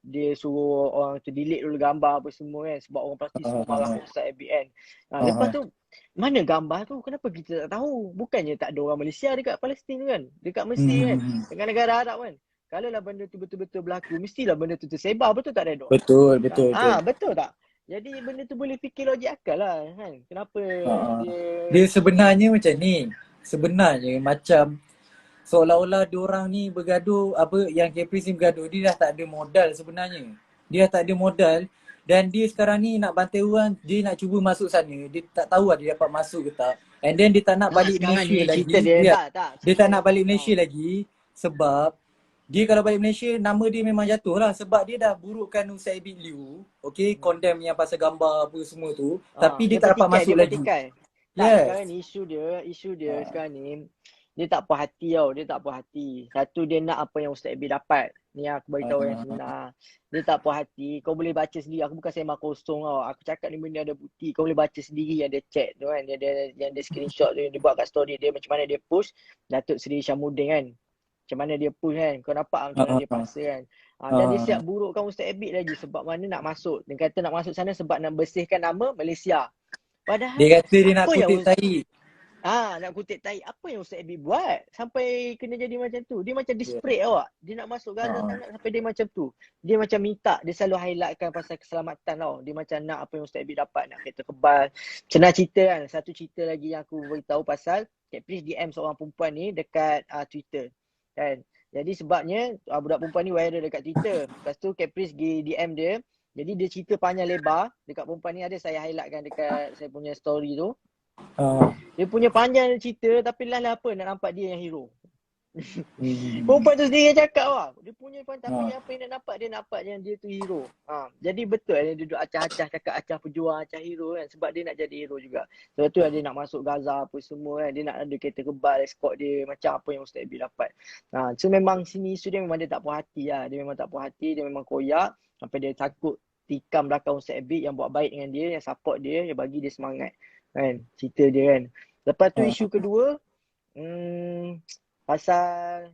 dia suruh orang tu delete dulu gambar apa semua kan sebab orang Palestin semua marah Ustaz Abid kan. Lepas tu mana gambar tu? Kenapa kita tak tahu? Bukannya tak ada orang Malaysia dekat Palestin tu kan? Dekat Mesir kan? Dengan negara Arab kan? Kalau lah benda tu betul-betul berlaku, mestilah benda tu tersebar. Betul tak Redon? Betul. Betul tak? Jadi benda tu boleh fikir logik akal lah kan? Kenapa dia sebenarnya macam ni. Sebenarnya macam seolah-olah diorang ni bergaduh, apa yang Caprice ni bergaduh, dia dah tak ada modal sebenarnya. Dia tak ada modal dan dia sekarang ni nak bantai orang, dia nak cuba masuk sana. Dia tak tahu lah dia dapat masuk ke tak. And then dia tak nak balik Malaysia lagi. Dia tak nak balik Malaysia lagi sebab dia kalau balik Malaysia, nama dia memang jatuh lah sebab dia dah burukkan Ustaz Abid Liu, okay, condemn yang pasal gambar apa semua tu, tapi dia tak dapat masuk lagi. Sekarang ni isu dia sekarang ni, dia tak puas hati tau, dia tak puas hati. Satu dia nak apa yang Ustaz Abid dapat. Ni aku beritahu yang sebenar. Dia tak puas hati, kau boleh baca sendiri, aku bukan sembang kosong tau. Aku cakap ni benda ada bukti, kau boleh baca sendiri yang dia chat tu kan, yang dia screenshot tu, yang dia buat kat story dia, macam mana dia push Datuk Seri Syamuddin kan. Macam mana dia push kan. Kau nampak macam mana dia paksa kan. Dan dia siap burukkan Ustaz Abid lagi sebab mana nak masuk. Dia kata nak masuk sana sebab nak bersihkan nama Malaysia. Padahal dia kata dia nak kutip tahi. Nak kutip tahi. Apa yang Ustaz Abid buat sampai kena jadi macam tu? Dia macam desperate awak. Dia nak masuk Gaza sangat sampai dia macam tu. Dia macam minta, dia selalu highlightkan pasal keselamatan tau. Dia macam nak apa yang Ustaz Abid dapat, nak kereta kebal. Senang cerita kan. Satu cerita lagi yang aku beritahu pasal Caprice DM seorang perempuan ni dekat Twitter. Kan. Jadi sebabnya budak perempuan ni viral dekat Twitter. Lepas tu Caprice pergi DM dia. Jadi dia cerita panjang lebar dekat perempuan ni, ada saya highlightkan dekat saya punya story tu. Dia punya panjang cerita tapi lah apa nak nampak dia yang hero. Perempuan tu sendiri yang cakap lah. Dia punya pun tapi Ha. apa yang dia nampak yang dia tu hero. Jadi betul dia duduk acah-acah cakap acah pejuang, acah hero kan. Sebab dia nak jadi hero juga. Sebab tu dia nak masuk Gaza apa semua kan. Dia nak ada kereta kebal, escort dia macam apa yang Ustaz Abi dapat. So memang sini isu dia memang dia tak puas hati lah. Dia memang tak puas hati, dia memang koyak. Sampai dia takut tikam belakang Ustaz Abi yang buat baik dengan dia, yang support dia, yang bagi dia semangat. Kan, cerita dia kan. Lepas tu isu kedua, pasal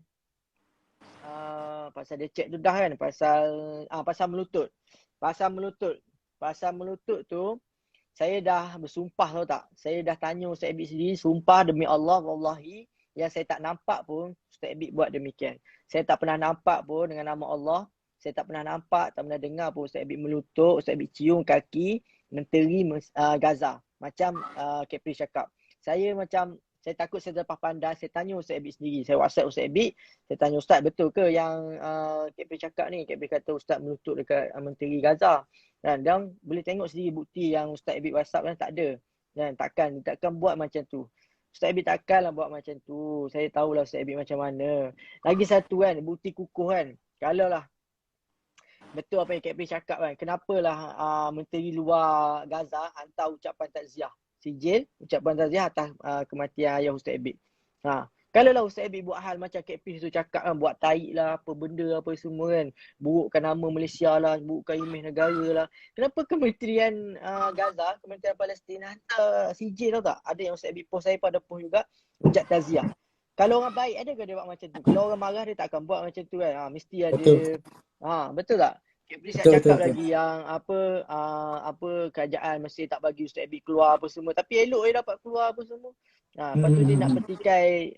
dia cek tu dah kan, pasal melutut. Pasal melutut tu saya dah bersumpah tahu tak. Saya dah tanya Ustaz Abid sendiri, sumpah demi Allah wallahi yang saya tak nampak pun Ustaz Abid buat demikian. Saya tak pernah nampak pun dengan nama Allah. Saya tak pernah nampak, tak pernah dengar pun Ustaz Abid melutut, Ustaz Abid cium kaki menteri Gaza. Macam Kepri cakap. Saya takut saya terlepas pandang. Saya tanya Ustaz Abid sendiri. Saya WhatsApp Ustaz Abid. Saya tanya Ustaz, betul ke yang Kepri cakap ni? Kepri kata Ustaz melutut dekat menteri Gaza. Dan boleh tengok sendiri bukti yang Ustaz Abid WhatsApp kan tak ada. Dan takkan buat macam tu. Ustaz Abid takkanlah buat macam tu. Saya tahulah Ustaz Abid macam mana. Lagi satu kan, bukti kukuh kan. Kalau lah betul apa yang Kepri cakap kan. Kenapalah menteri luar Gaza hantar ucapan takziah. Sijil ucapan takziah atas kematian ayah Ustaz Abid. Kalau lah Ustaz Abid buat hal macam Kepri tu cakap kan, buat taik lah, apa benda apa semua kan, burukkan nama Malaysia lah, burukkan imej negara lah. Kenapa Kementerian Gaza, Kementerian Palestin hantar sijil tau tak? Ada yang Ustaz Abid post, saya pada post juga, ucap takziah. Kalau orang baik ada ke dia buat macam tu? Kalau orang marah dia tak akan buat macam tu kan. Mesti ada. Betul. Betul tak? Kepri Betul, cakap betul, betul. lagi yang apa kerajaan mesti tak bagi Ustaz Abid keluar apa semua. Tapi elok dia dapat keluar apa semua. Lepas tu dia nak petikai.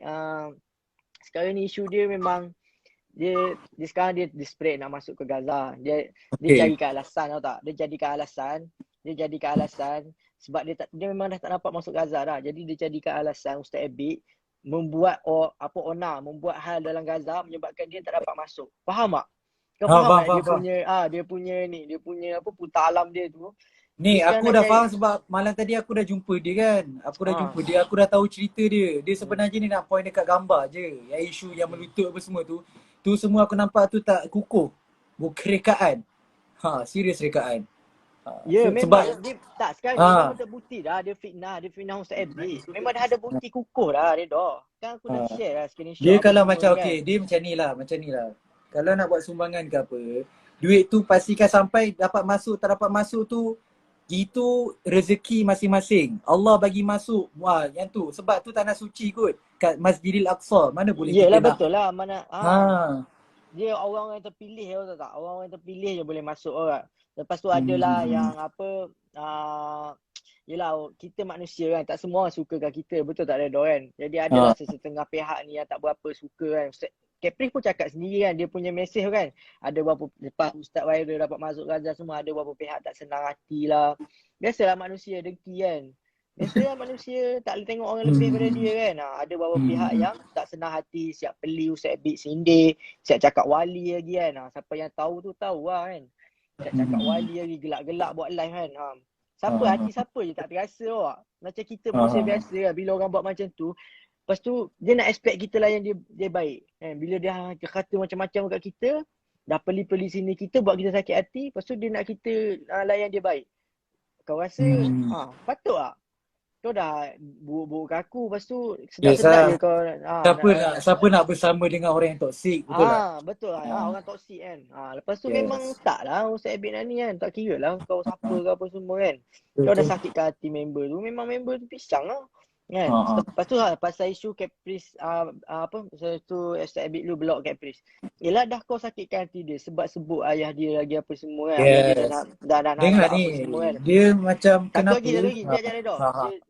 Sekarang ni isu dia memang dia sekarang dia desperate nak masuk ke Gaza. Dia carikan alasan tau tak? Dia jadikan alasan sebab dia memang dah tak dapat masuk Gaza dah. Jadi dia jadikan alasan Ustaz Abid membuat membuat hal dalam Gaza menyebabkan dia tak dapat masuk. Faham tak? Kau faham tak dia punya apa putar alam dia tu. Ni Dia aku sekarang dah nak faham sebab malam tadi aku dah jumpa dia kan. Aku dah jumpa dia, aku dah tahu cerita dia. Dia sebenarnya ni nak point dekat gambar je. Yang isu yang melutut apa semua tu. Tu semua aku nampak tu tak kukuh. Bukan rekaan. Serius rekaan. Ya memang sebab dia tak sekarang ni memang terbukti dah dia fitnah Ustaz Abid. Memang dah ada bukti kukuh dah dia dah. Kan aku dah share lah screenshot. Dia kalau macam dia macam ni lah. Kalau nak buat sumbangan ke apa, duit tu pastikan sampai dapat masuk, tak dapat masuk tu, itu rezeki masing-masing. Allah bagi masuk. Yang tu. Sebab tu tanah suci kot. Kat Masjidil Aqsa. Mana boleh yelah, kita betul nak. lah. Mana dia orang yang terpilih tahu tak? Orang yang terpilih je boleh masuk orang. Lepas tu adalah yang apa yelah, kita manusia kan, tak semua orang suka kat kita, betul tak Redo kan? Jadi adalah sesetengah pihak ni yang tak berapa suka kan. Kepri pun cakap sendiri kan, dia punya mesej kan. Ada berapa, lepas Ustaz Wairul dapat masuk Gaza semua, ada berapa pihak tak senang hati lah. Biasalah manusia dengki kan. Biasalah manusia tak boleh tengok orang lebih daripada dia kan. Ada beberapa pihak yang tak senang hati, siap beli Ustaz Abid sindir, siap cakap wali lagi kan. Siapa yang tahu tu tahu lah kan. Siap cakap wali lagi, gelak-gelak buat live kan. Hati siapa je tak terasa awak. Macam kita manusia biasa lah, bila orang buat macam tu, lepas tu dia nak expect kita lah yang dia baik kan. Bila dia kata macam-macam kat kita, dah peli-peli sini kita, buat kita sakit hati, lepas tu dia nak kita layan dia baik. Kau rasa patut tak? Kau dah buruk-buruk kat aku, lepas tu sedap-sedap je kau siapa nak bersama dengan orang yang toksik, betul tak? Betul lah. Orang toksik kan. Lepas tu memang tak lah Ustaz Abid ni kan. Tak kira lah kau siapa ke apa semua kan. Kau dah sakitkan hati member tu, memang member tu pisang lah kan. Lepas tu pasal isu Caprice tu Ustaz Abid lu block Caprice. Yelah, dah kau sakitkan hati dia sebab sebut ayah dia lagi apa semua kan. Ayah dia dah dengar ni, apa semua kan. dia macam kenapa Satu lagi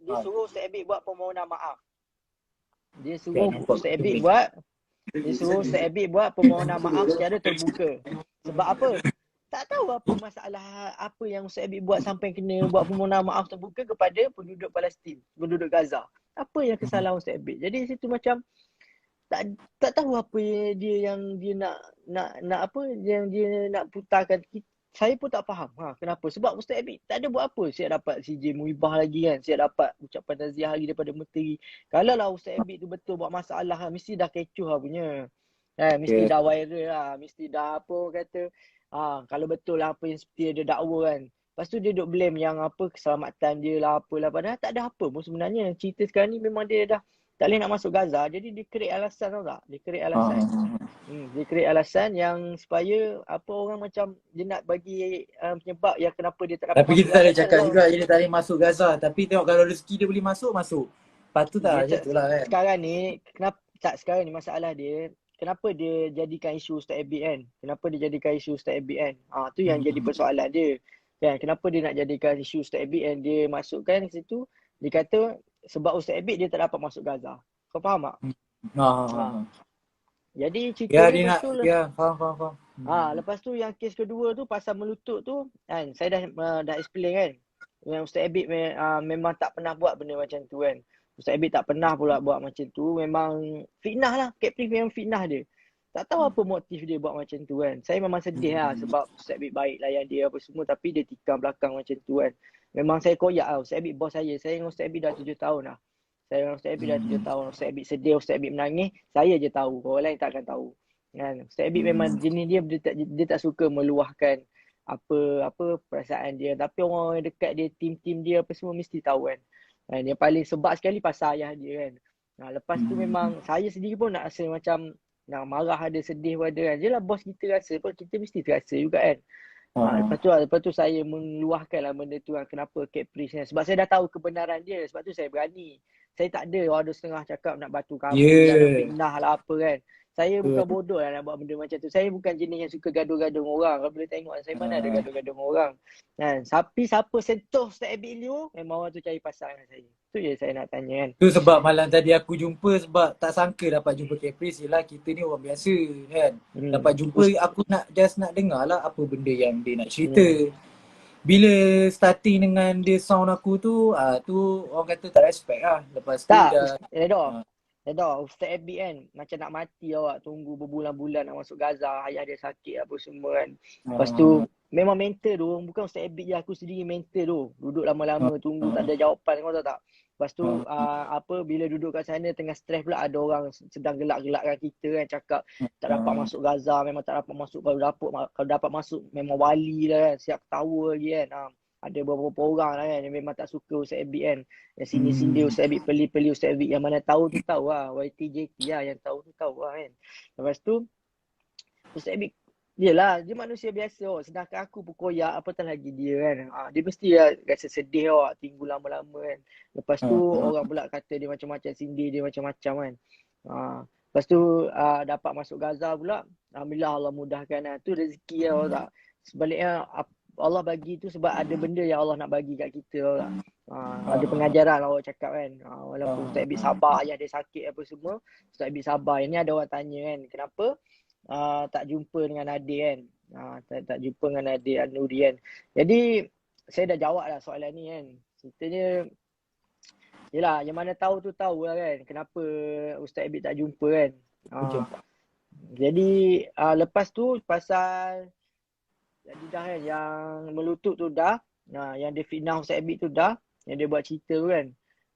dia suruh Ustaz Abid buat permohonan maaf. Dia suruh Ustaz Abid buat permohonan maaf secara terbuka. Sebab apa? Tak tahu apa masalah apa yang Ustaz Abid buat sampai kena buat permohonan maaf terbuka kepada penduduk Palestin, penduduk Gaza. Apa yang kesalahan Ustaz Abid? Jadi situ macam tak tahu apa dia yang dia nak apa yang dia nak putarkan saya pun tak faham kenapa. Sebab Ustaz Abid tak ada buat apa. Saya dapat CJ Muibah lagi kan. Saya dapat ucapan taziah lagi daripada menteri. Kalau lah Ustaz Abid tu betul buat masalah lah, mesti dah kecoh lah punya. Mesti Ya. dah viral lah. Mesti dah apa orang kata. Kalau betul lah apa yang seperti dia dakwa kan. Lepas tu dia duk blame yang apa keselamatan dia lah apalah. Padahal tak ada apa pun sebenarnya. Cerita sekarang ni memang dia dah tak boleh nak masuk Gaza. Jadi dia create alasan tau tak? Dia create alasan. Dia create alasan yang supaya apa orang macam dia nak bagi penyebab yang kenapa dia tak dapat Tapi masuk kita tak Gaza boleh tu cakap adalah juga dia tak boleh masuk Gaza. Tapi tengok kalau rezeki dia boleh masuk, masuk. Patut tak dia macam tu lah kan. sekarang ni kenapa tak sekarang ni masalah dia kenapa dia jadikan isu Ustaz Abid kan? Kenapa dia jadikan isu Ustaz Abid kan? Tu yang jadi persoalan dia. Kan kenapa dia nak jadikan isu Ustaz Abid kan? Dia masukkan ke situ dia kata sebab Ustaz Abid dia tak dapat masuk Gaza. Kau faham tak? Ha. Jadi cerita Ya dia dia lepas nak, tu ya faham. lepas tu yang kes kedua tu pasal melutut tu kan saya dah explain kan. Yang Ustaz Abid memang tak pernah buat benda macam tu kan. Ustaz Abid tak pernah pula buat macam tu. Memang fitnah lah. Capri memang fitnah dia. Tak tahu apa motif dia buat macam tu kan. Saya memang sedih lah sebab Ustaz Abid baik layan dia apa semua tapi dia tikam belakang macam tu kan. Memang saya koyak lah. Ustaz Abid bos saya. Saya dengan Ustaz Abid dah 7 tahun lah. Saya dengan Ustaz Abid dah 7 tahun. Ustaz Abid sedih, Ustaz Abid menangis. Saya je tahu. Orang lain takkan tahu. Kan? Ustaz Abid memang jenis dia tak suka meluahkan apa perasaan dia. Tapi orang yang dekat dia, tim-tim dia apa semua mesti tahu kan. Yang paling sebab sekali pasal ayah dia kan. Lepas tu memang saya sendiri pun nak rasa macam nak marah ada, sedih pun ada kan. Yelah bos kita rasa pun kita mesti terasa juga kan. Lepas tu saya meluahkan lah benda tu kan. Kenapa Caprice ni. Sebab saya dah tahu kebenaran dia. Sebab tu saya berani. Saya tak ada ada setengah cakap nak batu kami lah, nak fitnah lah apa kan. Saya bukan bodoh lah nak buat benda macam tu. Saya bukan jenis yang suka gaduh-gaduh dengan orang. Kalau boleh tengok saya mana ada gaduh-gaduh dengan orang. Kan? Tapi siapa sentuh Ustaz Abid Liu, memang orang tu cari pasal dengan saya. Tu je saya nak tanya kan. Tu sebab malam tadi aku jumpa sebab tak sangka dapat jumpa Caprice. Yelah kita ni orang biasa kan. Dapat jumpa aku nak dengar lah apa benda yang dia nak cerita. Bila starting dengan dia sound aku tu, tu orang kata tak respect lah. Lepas tu dah Ustaz Abid kan macam nak mati awak tunggu berbulan-bulan nak masuk Gaza, ayah dia sakit apa semua kan. Lepas tu memang mental tu, bukan Ustaz Abid je, aku sendiri mental tu. Duduk lama-lama tunggu tak ada jawapan, kau tahu tak? Lepas tu bila duduk kat sana tengah stres pula ada orang sedang gelak-gelakkan kita kan, cakap tak dapat masuk Gaza, memang tak dapat masuk. Kalau dapat masuk memang wali lah kan, siap ketawa lagi kan. Ada beberapa orang lah kan yang memang tak suka Ustaz Abid kan. Yang sindir-sindir Ustaz Abid, peli-peli Ustaz Abid. Yang mana tahu tu tahu lah. YTJT lah yang tahu tu tahu lah kan. Lepas tu Ustaz Abid, yelah dia manusia biasa. Sedangkan aku pun koyak, apatah lagi dia kan. Dia mesti rasa sedih tinggal lama-lama kan. Lepas tu orang pula kata dia macam-macam, sindir dia macam-macam kan. Lepas tu dapat masuk Gaza pula. Alhamdulillah Allah mudahkan lah. Tu rezeki lah tak. Sebaliknya Allah bagi tu sebab ada benda yang Allah nak bagi kat kita lah. Ada pengajaran lah awak cakap kan. Walaupun Ustaz Abid sabar, ayah dia sakit apa semua, Ustaz Abid sabar. Ini ada orang tanya kan, kenapa tak jumpa dengan adik kan. Tak jumpa dengan adik An-Nuri kan. Jadi saya dah jawab lah soalan ni kan. Ceritanya yelah yang mana tahu tu tahu lah kan kenapa Ustaz Abid tak jumpa kan. Jadi lepas tu pasal jadi dah kan yang melutut tu dah. Yang dia fitnah Ustaz Abid tu dah. Yang dia buat cerita tu kan.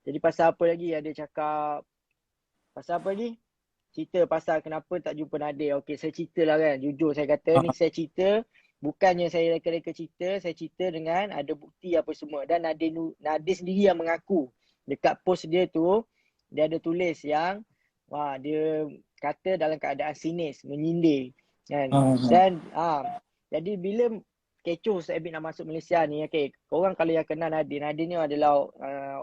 Jadi pasal apa lagi yang dia cakap. Pasal apa lagi? Cerita pasal kenapa tak jumpa Nadir. Okey saya cerita lah kan. Jujur saya kata ni saya cerita. Bukannya saya reka-reka cerita. Saya cerita dengan ada bukti apa semua. Dan Nadir sendiri yang mengaku. Dekat post dia tu. Dia ada tulis yang. Dia kata dalam keadaan sinis. Menyindir. Kan. Dan jadi bila kecoh Ustaz Abid nak masuk Malaysia ni, okay, korang kalau yang kenal Nadir ni adalah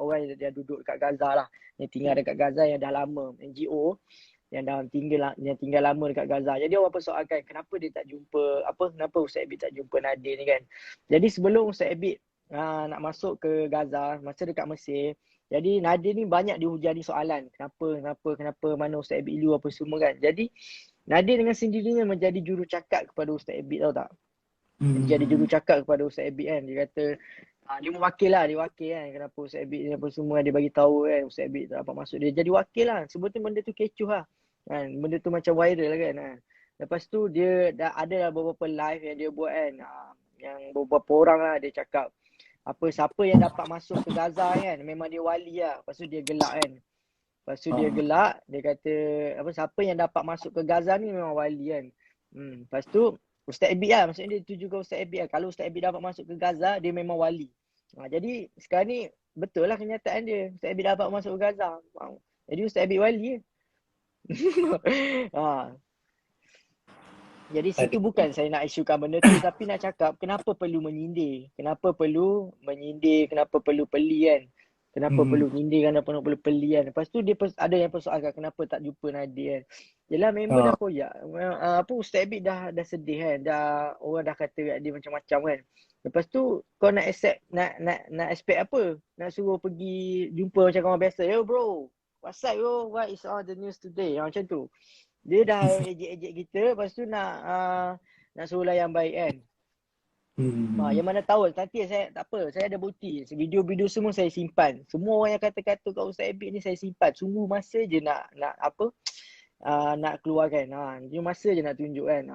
orang yang duduk dekat Gaza lah. Yang tinggal dekat Gaza yang dah lama, NGO yang tinggal lama dekat Gaza. Jadi orang persoalkan kenapa dia tak jumpa, kenapa Ustaz Abid tak jumpa Nadir ni kan. Jadi sebelum Ustaz Abid nak masuk ke Gaza, masa dekat Mesir, jadi Nadir ni banyak dihujani soalan. Kenapa, mana Ustaz Abid Liu apa semua kan. Jadi Nadir dengan sendirinya menjadi juru cakap kepada Ustaz Abid, tahu tak? Jadi juru cakap kepada Ustaz Abid kan. Dia kata dia mewakil lah, dia wakil kan. Kenapa Ustaz Abid ni apa semua dia bagi tahu kan Ustaz Abid tak dapat masuk. Dia jadi wakil lah. Sebetulnya benda tu kecoh lah kan. Benda tu macam viral lah kan. Lepas tu dia dah ada lah beberapa live yang dia buat kan. yang beberapa orang lah dia cakap apa siapa yang dapat masuk ke Gaza kan memang dia wali lah. Lepas tu dia gelak kan. Lepas tu dia gelak, dia kata apa siapa yang dapat masuk ke Gaza ni memang wali kan. Lepas tu Ustaz Abid lah, maksudnya dia tujukan Ustaz Abid lah. Kalau Ustaz Abid dapat masuk ke Gaza, dia memang wali. Jadi sekarang ni betul lah kenyataan dia. Ustaz Abid dapat masuk ke Gaza. Jadi Ustaz Abid wali. ha. Jadi situ bukan saya nak isukan benda tu tapi nak cakap kenapa perlu menyindir. Kenapa perlu menyindir, kenapa perlu peli kan. Kenapa perlu nyindir, kenapa perlu peli kan. Lepas tu dia ada yang persoalkan kenapa tak jumpa Nadir kan. Yelah member dah koyak. Apa Ustaz Abid dah sedih kan. Orang dah kata kat dia macam-macam kan. Lepas tu kau nak accept nak expect apa? Nak suruh pergi jumpa macam orang biasa. Yo bro, what's up yo? What is all the news today? Macam tu. Dia dah ejek-ejek kita, lepas tu nak suruh layan baik kan. Yang mana tahu nanti saya tak apa, saya ada bukti. Video-video semua saya simpan. Semua orang yang kata-kata kat Ustaz Abid ni saya simpan. Sungguh masa je nak apa nak keluarkan. Dia masa je nak tunjuk kan.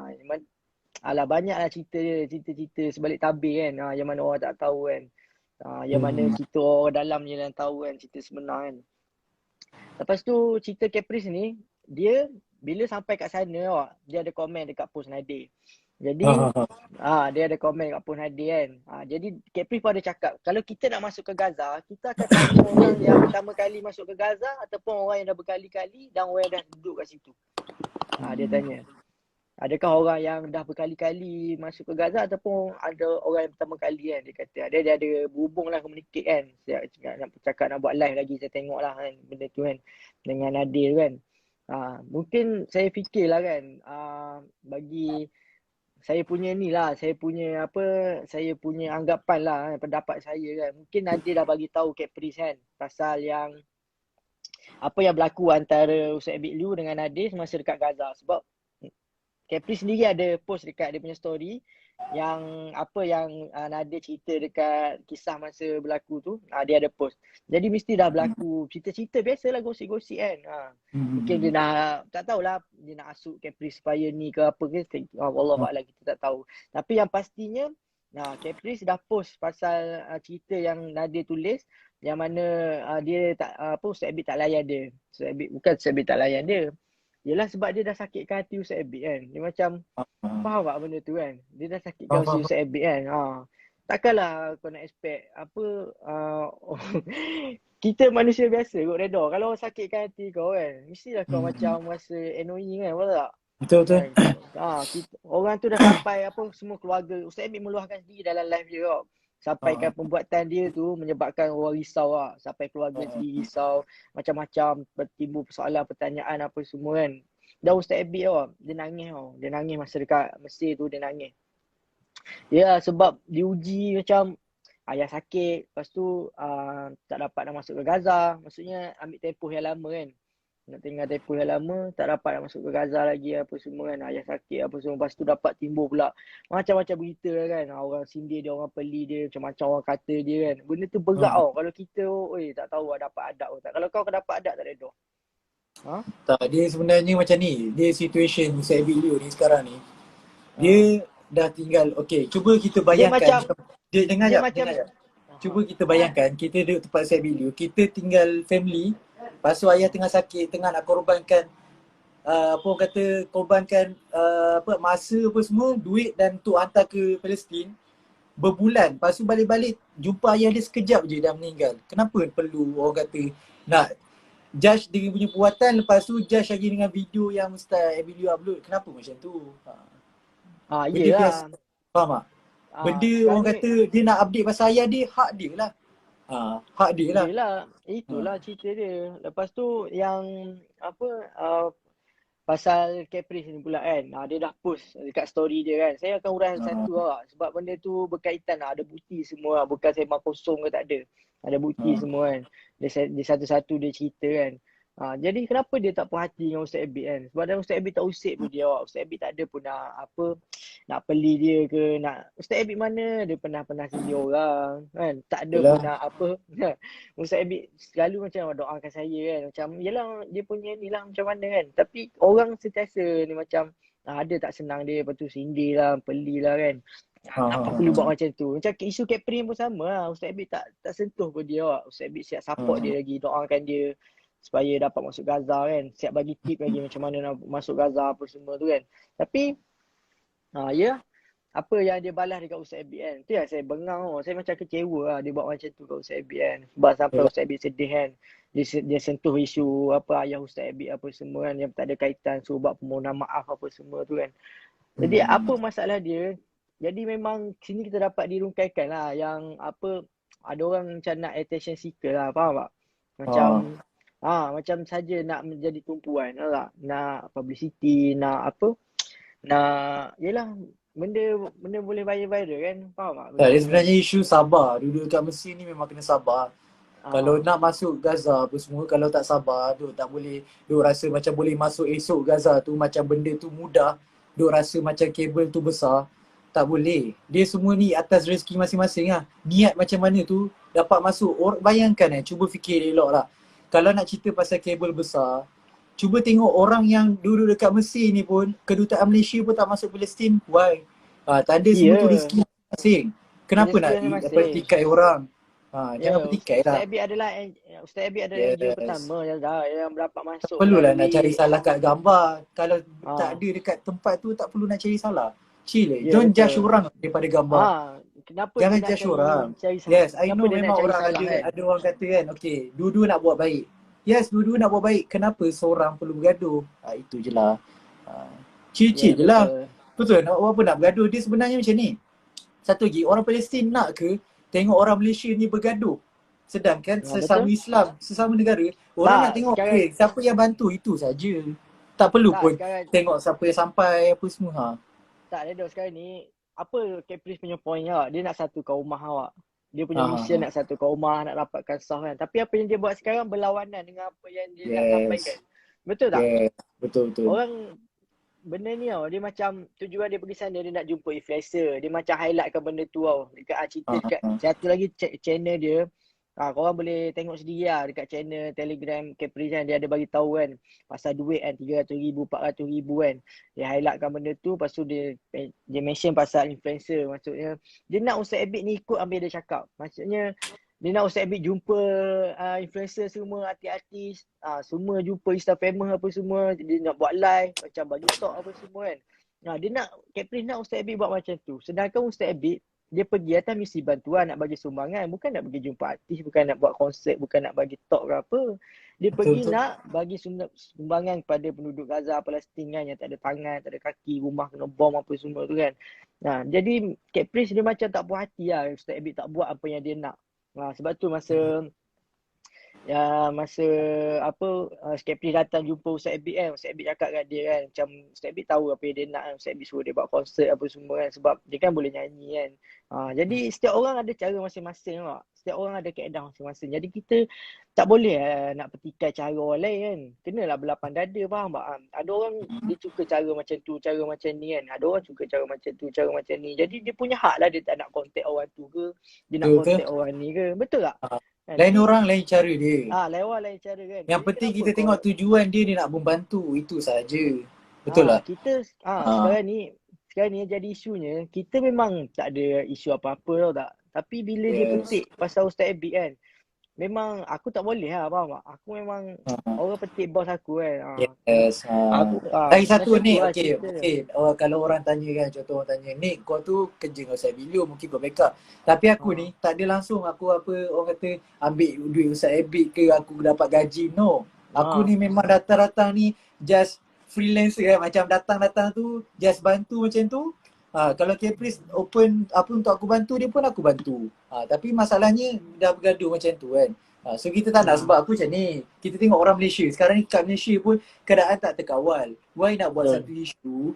Alah banyaklah cerita-cerita sebalik tabir kan. Yang mana orang tak tahu kan. Yang mana kita orang dalam je yang tahu kan cerita sebenar kan. Lepas tu cerita Caprice ni dia bila sampai kat sana dia ada komen dekat post Nadir. Jadi dia ada komen dekat post Nadir kan. Jadi Caprice pun ada cakap kalau kita nak masuk ke Gaza, kita akan tanya orang yang pertama kali masuk ke Gaza ataupun orang yang dah berkali-kali dan orang yang dah duduk kat situ. Dia tanya. Adakah orang yang dah berkali-kali masuk ke Gaza ataupun ada orang yang pertama kali kan. Dia kata dia ada berhubung lah communicate kan. Saya nak cakap nak buat live lagi saya tengok lah kan benda tu kan dengan Nadir kan. Mungkin saya fikirlah kan bagi saya punya ni lah, saya punya anggapan lah pendapat saya kan. Mungkin nanti dah bagi tahu Caprice kan pasal yang apa yang berlaku antara Ustaz Abid Liu dengan Nadir semasa dekat Gaza. Sebab Caprice sendiri ada post dekat dia punya story yang apa yang Nadir cerita dekat kisah masa berlaku tu, dia ada post. Jadi mesti dah berlaku cerita-cerita biasalah gosip-gosip kan. Mungkin dia nak tak tahulah dia nak asuk Caprice supaya ni ke apa ke, wallahualam kita tak tahu. Tapi yang pastinya Caprice dah post pasal cerita yang Nadir tulis yang mana dia tak Ustaz Abid tak layan dia. Bukan Ustaz Abid tak layan dia. Yelah sebab dia dah sakitkan hati Ustaz Abid kan. Dia macam faham tak benda tu kan. Dia dah sakitkan hati Ustaz Abid kan. Takkanlah kau nak expect apa kita manusia biasa kot redha. Kalau orang sakitkan hati kau kan, mestilah kau macam rasa annoying kan, betul tak? Betul. Orang tu dah sampai apa semua keluarga. Ustaz Abid meluahkan sendiri dalam live dia tau. Sampaikan pembuatan dia tu menyebabkan orang risau lah. Sampai keluarga sendiri risau. Macam-macam bertimbul persoalan, pertanyaan apa semua kan. Dan Ustaz Abid tau, dia nangis tau. Dia nangis masa dekat Mesir tu dia nangis. Ya sebab diuji macam ayah sakit. Lepas tu tak dapat nak masuk ke Gaza. Maksudnya ambil tempoh yang lama kan. Nak tinggal tempoh yang lama, tak dapat nak masuk ke Gaza lagi apa semua kan. Ayah sakit apa semua. Lepas tu dapat timbul pula macam-macam berita kan. Orang sindir dia, orang peli dia, macam-macam orang kata dia kan. Benda tu berat tau. Kalau kita, tak tahu dapat adab tak. Kalau kau dapat adab tak redha. Tak, dia sebenarnya macam ni. Dia situation Ustaz Abid Liu ni sekarang ni. Dia dah tinggal, cuba kita bayangkan. Dia dengar jap. Cuba kita bayangkan, kita duduk tempat Ustaz Abid Liu. Kita tinggal family. Lepas tu ayah tengah sakit, tengah nak korbankan korbankan masa apa semua, duit dan untuk hantar ke Palestin berbulan. Lepas tu balik-balik jumpa ayah dia sekejap je dah meninggal. Kenapa perlu orang kata nak judge dia punya perbuatan, lepas tu judge lagi dengan video yang Ustaz Abid Liu upload? Kenapa macam tu? Iyalah. Faham tak? Benda orang kata dia nak update pasal ayah dia, hak dia lah. Hak dia lah. Itulah cerita dia. Lepas tu yang pasal Caprice ni pula kan. Dia dah post dekat story dia kan. Saya akan uraikan satu lah. Sebab benda tu berkaitan lah. Ada bukti semua lah. Bukan sembang kosong ke tak ada. Ada bukti semua kan. Dia satu-satu dia cerita kan. Jadi kenapa dia tak puas hati dengan Ustaz Abid kan? Sebab Ustaz Abid tak usik pun dia. Ustaz Abid tak ada pun nak peli dia ke nak. Ustaz Abid mana dia pernah sindir orang kan. Tak ada pun nak Ustaz Abid selalu macam doakan saya kan. Macam yelah dia punya ni lah macam mana kan. Tapi orang sentiasa ni macam ada tak senang dia, lepas tu sindir lah, peli lah kan. Ha, ha, Kenapa ha, perlu ha. buat macam tu? Macam isu Capri pun sama lah. Ustaz Abid tak sentuh pun dia awak. Ustaz Abid siap support dia Ha, lagi. Doakan dia supaya dapat masuk Gaza kan. Siap bagi tip lagi macam mana nak masuk Gaza apa semua tu kan. Tapi ya, apa yang dia balas dekat Ustaz Abid kan. Tu yang saya bengang tau. Saya macam kecewa lah dia buat macam tu kat Ustaz Abid kan. Sebab sampai yalah. Ustaz Abid sedih kan. Dia sentuh isu apa ayah Ustaz Abid apa semua kan. Yang tak ada kaitan. Suruh buat permohonan maaf apa semua tu kan. Jadi apa masalah dia? Jadi memang sini kita dapat dirungkaikan lah yang apa ada orang macam nak attention seeker lah, faham tak? Macam Ha. macam saja nak menjadi tumpuan, tahu tak? Nak publicity, nak apa? Nak yalah benda benda boleh viral kan, faham tak Tak, benda dia tu kan? sebenarnya isu sabar. Duduk kat Mesir ni memang kena sabar. Kalau Ah, nak masuk Gaza apa semua, kalau tak sabar, duk tak boleh, duk rasa macam boleh masuk esok Gaza tu, macam benda tu mudah, duk rasa macam kabel tu besar, tak boleh. Dia semua ni atas rezeki masing-masing lah. Niat macam mana tu dapat masuk. Bayangkan cuba fikir elok lah. Kalau nak cerita pasal kabel besar, cuba tengok orang yang duduk dekat Mesir ni pun, kedutaan Malaysia pun tak masuk Palestin. Why? Tanda semua tu ya, rezeki masing-masing. Kenapa rezeki nak masing-masing. petikai orang? Jangan Ya, petikai Ustaz lah. Abid adalah Ustaz Abid adalah NGO Yes. pertama yang dapat Tak masuk perlulah nak cari melalui salah kat gambar. Kalau tak ah ada dekat tempat tu, tak perlu nak cari salah. Chill. ya Don't judge betul. orang daripada gambar. Kenapa dia Jangan nak judge orang. Yes, I kenapa know dia nak memang cari orang salah kan? ada orang kata kan, okay, dua-dua nak buat baik. Yes, dua-dua nak buat baik. Kenapa seorang perlu bergaduh? Itu je lah. Chill-chill Ya je lah. betul. Betul, nak apa nak bergaduh. Dia sebenarnya macam ni. Satu lagi, orang Palestin nak ke tengok orang Malaysia ni bergaduh? Sedangkan sesama Betul? Islam, sesama negara, orang nak Tak, tengok sekarang siapa yang bantu, itu saja. Tak perlu tak pun sekarang tengok siapa yang sampai apa semua. tak Redo sekarang ni apa Caprice punya point awak? Dia nak satukan rumah awak. Dia punya Ha, ha, mission ha. nak satukan rumah, nak dapatkan sah kan. Tapi apa yang dia buat sekarang berlawanan dengan apa yang dia nak sampaikan. Yes. Betul tak? Yes. Betul betul. Orang benda ni tau, dia macam tujuan dia pergi sana dia nak jumpa influencer. Dia macam highlightkan benda tu tau. Dekat cerita Ha, ha, dekat ha. satu lagi channel dia. Korang boleh tengok sendiri lah dekat channel Telegram Capri kan. Dia ada bagi tahu kan pasal duit kan 300,000, 400,000 kan. Dia highlightkan benda tu. Lepas tu dia mention pasal influencer. Maksudnya dia nak Ustaz Abid ni ikut ambil dia cakap. Maksudnya dia nak Ustaz Abid jumpa influencer semua, artis-artis, semua jumpa Insta famous apa semua. Dia nak buat live, macam bagi talk apa semua kan. Dia nak, Capri nak Ustaz Abid buat macam tu. Sedangkan Ustaz Abid, dia pergi atas misi bantuan, nak bagi sumbangan. Bukan nak pergi jumpa artis, bukan nak buat konsert, bukan nak bagi talk ke apa. Dia Betul pergi betul. nak bagi sumbangan kepada penduduk Gaza, Palestin kan, yang tak ada tangan, tak ada kaki, rumah kena bom apa semua tu kan. Jadi Capri dia macam tak puas hati lah Ustaz Abid tak buat apa yang dia nak. Sebab tu masa apa Capri datang jumpa Ustaz Abid kan, Ustaz Abid cakap kat dia kan, macam Ustaz Abid tahu apa yang dia nak kan. Ustaz Abid suruh dia buat konsert apa semua kan, sebab dia kan boleh nyanyi kan. Jadi setiap orang ada cara masing-masing tak? Setiap orang ada kaedah masing-masing. Jadi kita tak boleh nak petikai cara orang lain kan. Kenalah berlapang dada, faham tak? Ada orang dia suka cara macam tu, cara macam ni kan. Ada orang suka cara macam tu, cara macam ni. Jadi dia punya hak lah dia tak nak contact orang tu ke, dia nak Betul contact betul. orang ni ke. Betul tak? Lain Jadi orang lain cara dia. lewat lain cara kan. Yang Jadi penting kenapa kita kau tengok tujuan dia nak membantu, itu saja. Betul lah. kita Ha. sekarang ni yang jadi isunya, kita memang tak ada isu apa-apa tau tak. Tapi bila dia Yes. petik pasal Ustaz Abid kan, memang aku tak boleh lah, faham tak? Aku memang Ha. orang petik bos aku kan. Yes. Aku Lagi satu macam tu ni, lah okay. cerita dia. Okay. Kalau orang tanya kan, contoh orang tanya, Nick kau tu kerja dengan Ustaz Bilio, mungkin kau backup. Tapi aku ni, tak ada langsung aku orang kata ambil duit Ustaz Abid ke, aku dapat gaji. No. Aku ni memang datang-datang ni just freelancer kan. Macam datang-datang tu, just bantu macam tu. Kalau Caprice open apa untuk aku bantu, dia pun aku bantu. Tapi masalahnya dah bergaduh macam tu kan. So kita tak nak, sebab aku macam ni. Kita tengok orang Malaysia. Sekarang ni kat Malaysia pun keadaan tak terkawal. Why nak buat satu isu?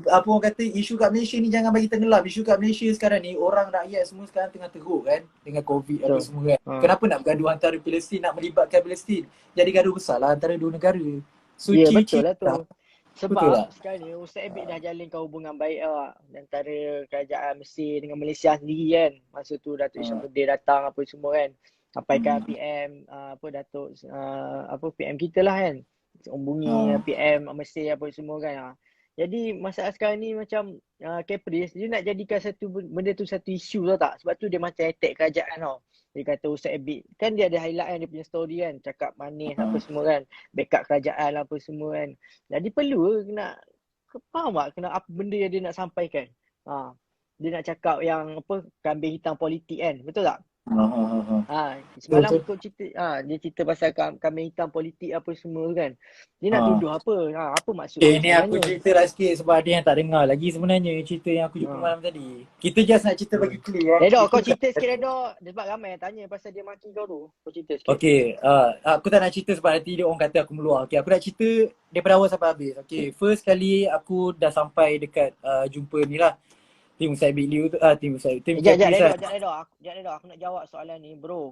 Apa orang kata, isu kat Malaysia ni jangan bagi tenggelam. Isu kat Malaysia sekarang ni, orang rakyat semua sekarang tengah teruk kan. Dengan COVID apa semua kan. Kenapa nak bergaduh antara Palestin, nak melibatkan Palestin? Jadi gaduh besar lah antara dua negara. So Ya betul lah tu. Betul lah. Sebab sekarang ni Ustaz Abid dah jalinkan hubungan baik antara kerajaan Mesir dengan Malaysia sendiri kan. Masa tu Datuk Ismail datang apa semua kan. Sampaikan PM Datuk PM kita lah kan. Hubungi PM Mesir apa semua kan. Jadi masalah sekarang ni macam Caprice dia nak jadikan benda tu satu isu tau tak? Sebab tu dia macam attack kerajaan tau. Dia kata Ustaz Abid, kan dia ada highlight kan dia punya story kan, cakap manis apa semua kan, backup kerajaan apa semua kan. Jadi perlu nak faham tak kena apa benda yang dia nak sampaikan. Dia nak cakap yang apa kambing hitam politik kan, betul tak? Semalam Betul. kau cerita dia cerita pasal kambing hitam politik apa semua tu kan. Dia nak tuduh apa? Apa maksud dia Ni aku sebenarnya? cerita lah sikit sebab ada yang tak dengar lagi sebenarnya cerita yang aku jumpa malam tadi. Kita just nak cerita bagi clear kan. Redok, kau cerita sikit Redok. Sebab ramai yang tanya pasal dia maki kau tu. Kau cerita sikit. Okay, aku tak nak cerita sebab nanti dia orang kata aku meluah. Okay, aku nak cerita daripada awal sampai habis. Okay, first kali aku dah sampai dekat jumpa ni lah. Tim Ustaz Abid Liu tu, tim Sekejap Redok. Aku nak jawab soalan ni bro.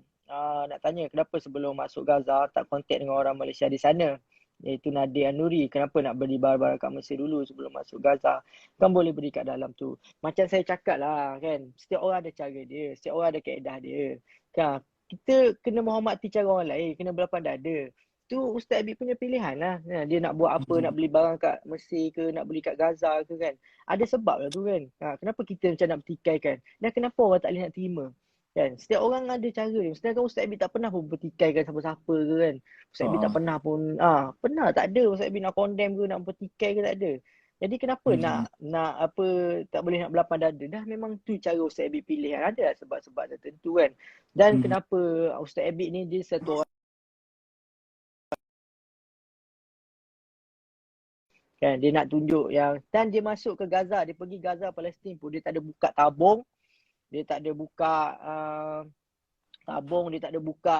Nak tanya kenapa sebelum masuk Gaza tak kontak dengan orang Malaysia di sana, iaitu Nadir Anuri. Kenapa nak beli barang-barang kat Mesir dulu sebelum masuk Gaza? Kan boleh beli kat dalam tu. Macam saya cakap lah kan, setiap orang ada cara dia, setiap orang ada kaedah dia kan. Kita kena menghormati cara orang lain, kena berlapang dada. Tu Ustaz Abid punya pilihan lah. Dia nak buat apa, nak beli barang kat Mesir ke, nak beli kat Gaza ke kan. Ada sebab lah tu kan. Kenapa kita macam nak bertikaikan? Dan kenapa orang tak boleh nak terima? Kan? Setiap orang ada cara dia. Sedangkan Ustaz Abid tak pernah pun bertikaikan siapa-siapa ke kan. Ustaz Abid tak pernah pun, pernah tak ada Ustaz Abid nak condemn ke, nak bertikai ke, tak ada. Jadi kenapa nak apa, tak boleh nak berlapang dada? Dah memang tu cara Ustaz Abid pilih kan. Ada lah sebab-sebab tertentu kan. Dan kenapa Ustaz Abid ni dia satu orang kan, dia nak tunjuk yang, dan dia masuk ke Gaza, dia pergi Gaza Palestin pun dia tak ada buka tabung, dia tak ada buka tabung, dia tak ada buka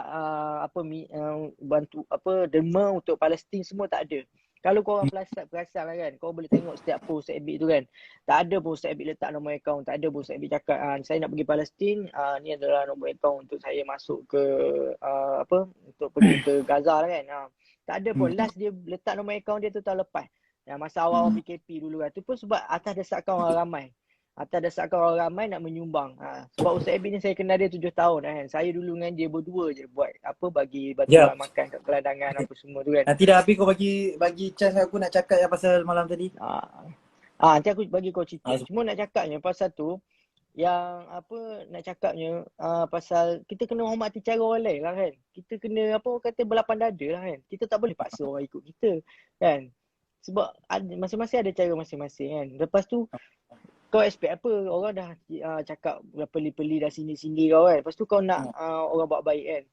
bantu apa derma untuk Palestin, semua tak ada. Kalau korang perasan lah kan, korang boleh tengok setiap post Ustaz Abid tu kan, tak ada pun Ustaz Abid letak nombor akaun, tak ada pun Ustaz Abid cakap saya nak pergi Palestin, ni adalah nombor akaun untuk saya masuk ke untuk pergi ke Gaza lah kan. Tak ada pun. Last dia letak nombor akaun dia tu tahun lepas. Masa awal PKP dulu kan. Tu pun sebab atas desakan orang ramai. Atas desakan orang ramai nak menyumbang. Sebab Ustaz Abid ni saya kenal dia 7 tahun kan. Saya dulu dengan dia berdua je buat bagi bantuan makan kat keladangan apa semua tu kan. Nanti dah habis kau bagi chance aku nak cakap yang pasal malam tadi. Nanti aku bagi kau cerita. Cuma nak cakapnya pasal tu, yang nak cakapnya pasal kita kena hormati cara orang lain lah kan. Kita kena berlapang dada lah kan. Kita tak boleh paksa orang ikut kita kan. Sebab masing-masing ada cara masing-masing kan. Lepas tu kau expect apa? Orang dah cakap peli-peli dah sini-sini kau kan. Lepas tu kau nak orang buat baik kan.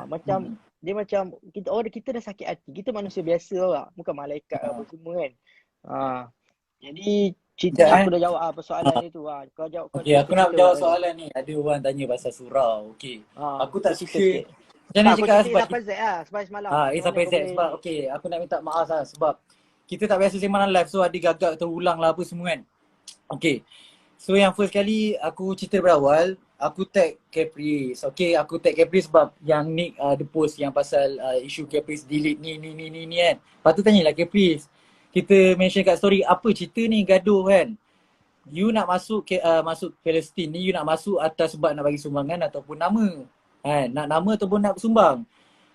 Macam dia macam kita dah sakit hati. Kita manusia biasa lah. Bukan malaikat apa semua kan. Jadi cerita aku dah jawab persoalan ni tu. Kau jawab. Okay, aku nak jawab soalan ni. Ada orang tanya pasal surau. Okay. Aku tak suka. Macam mana cakap sebab sampai Z lah. Sampai semalam. Sampai Z sebab okay. Aku nak minta maaf lah sebab kita tak biasa sembang live, so ada gagak terulang lah apa semua kan. Okay, so yang first kali aku cerita berawal, aku tag Caprice. Okay, aku tag Caprice sebab yang Nick the post yang pasal isu Caprice delete ni kan. Lepas tu tanyalah Caprice, kita mention kat story, apa cerita ni gaduh kan. You nak masuk Palestin ni, you nak masuk atas sebab nak bagi sumbangan ataupun nama kan, nak nama ataupun nak sumbang.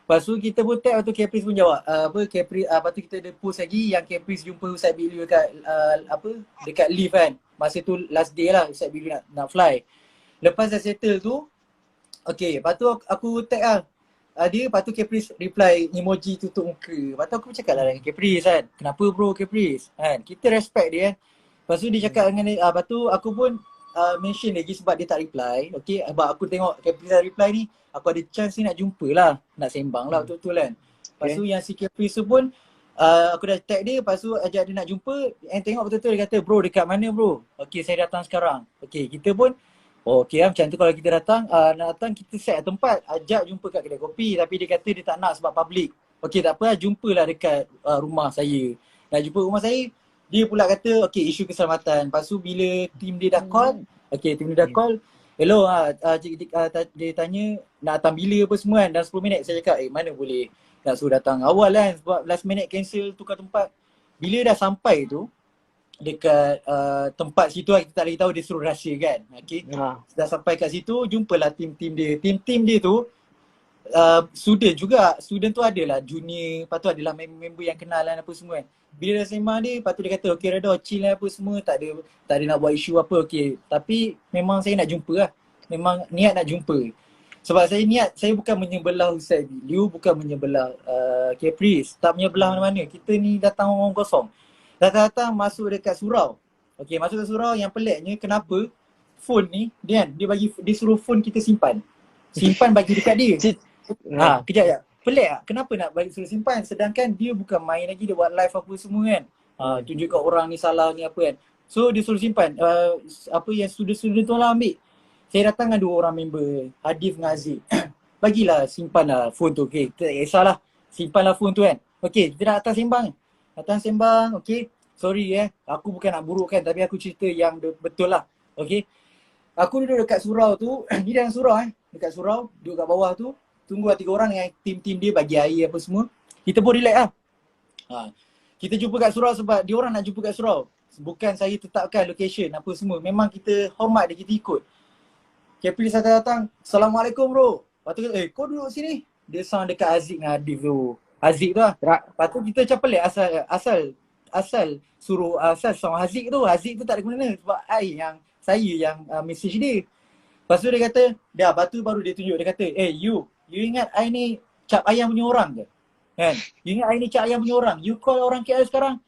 Lepas tu kita pun tag, lepas tu Caprice pun jawab lepas tu kita ada post lagi yang Caprice jumpa Ustaz Abid Liu dekat dekat lift kan. Masa tu last day lah Ustaz Abid Liu nak fly. Lepas dah settle tu, okay, lepas tu aku tag lah dia, lepas tu Caprice reply emoji tutup muka. Lepas tu aku cakap lah dengan Caprice kan, kenapa bro Caprice kan, kita respect dia kan. Lepas tu dia cakap dengan dia, lepas tu aku pun mention lagi sebab dia tak reply. Okay, sebab aku tengok Caprice dah reply ni, aku ada chance ni nak jumpa lah, nak sembang lah betul-betul kan. Lepas tu yang si Caprice tu pun aku dah tag dia, lepas tu ajak dia nak jumpa, and tengok betul-betul dia kata, bro dekat mana bro? Okay, saya datang sekarang. Okay, kita pun okay lah, macam tu kalau kita datang, nak datang kita set tempat, ajak jumpa kat kedai kopi, tapi dia kata dia tak nak sebab public. Okay, tak apa lah, jumpalah dekat rumah saya. Nak jumpa rumah saya, dia pula kata okay, isu keselamatan. Lepas tu bila tim dia dah call, okay, tim dia dah call, hello, dia tanya nak datang bila apa semua kan, dalam 10 minit. Saya cakap mana boleh nak suruh datang awal kan, sebab last minute cancel tukar tempat. Bila dah sampai tu dekat tempat situ lah, kita tak lagi tahu, dia suruh rahsia kan. Okay, dah sampai kat situ, jumpalah tim dia. Tim dia tu student juga. Student tu adalah junior, lepas tu adalah member yang kenal lah apa semua kan. Bila dah sembang dia, lepas tu dia kata okay Redha chill lah apa semua, tak ada nak buat isu apa, okay. Tapi memang saya nak jumpa lah. Memang niat nak jumpa. Sebab saya bukan menyebelah Ustaz Liu, bukan menyebelah Caprice. Tak menyebelah mana-mana. Kita ni datang orang kosong. Datang-datang masuk dekat surau. Okay, masuk ke surau, yang peliknya kenapa phone ni, dia suruh phone kita simpan. Simpan bagi dekat dia. Kejap ya. Pelik tak? Kenapa nak bagi suruh simpan? Sedangkan dia bukan main lagi, dia buat live apa semua kan. Tunjuk kat orang ni salah ni apa kan. So dia suruh simpan. Apa yang student-student tu lah ambil. Saya datang dengan 2 orang member, Hadif dengan Aziz. Bagilah simpan lah phone tu. Okay, tak kisahlah. Simpanlah phone tu kan. Okay, kita nak datang sembang. Datang sembang, okay. Sorry aku bukan nak burukkan tapi aku cerita yang betul lah. Okay. Aku duduk dekat surau tu, ni dalam surau dekat surau, duduk kat bawah tu, tunggu 3 orang dengan tim-tim dia bagi air apa semua. Kita pun relax lah. Kita jumpa kat surau sebab dia orang nak jumpa kat surau. Bukan saya tetapkan location apa semua. Memang kita hormat dia, kita ikut. Caprice datang, Assalamualaikum bro. Lepas tu kata, kau duduk sini. Dia sound dekat Aziz dengan Adif tu. Aziz tu lah. Lepas tu kita macam pelik asal sound Aziz tu. Aziz tu tak ada guna sebab saya yang message dia. Lepas tu dia kata, lepas tu baru dia tunjuk. Dia kata, you ingat I ni cap ayam punya orang ke? Kan? You ingat I ni cap ayam punya orang? You call orang KL sekarang,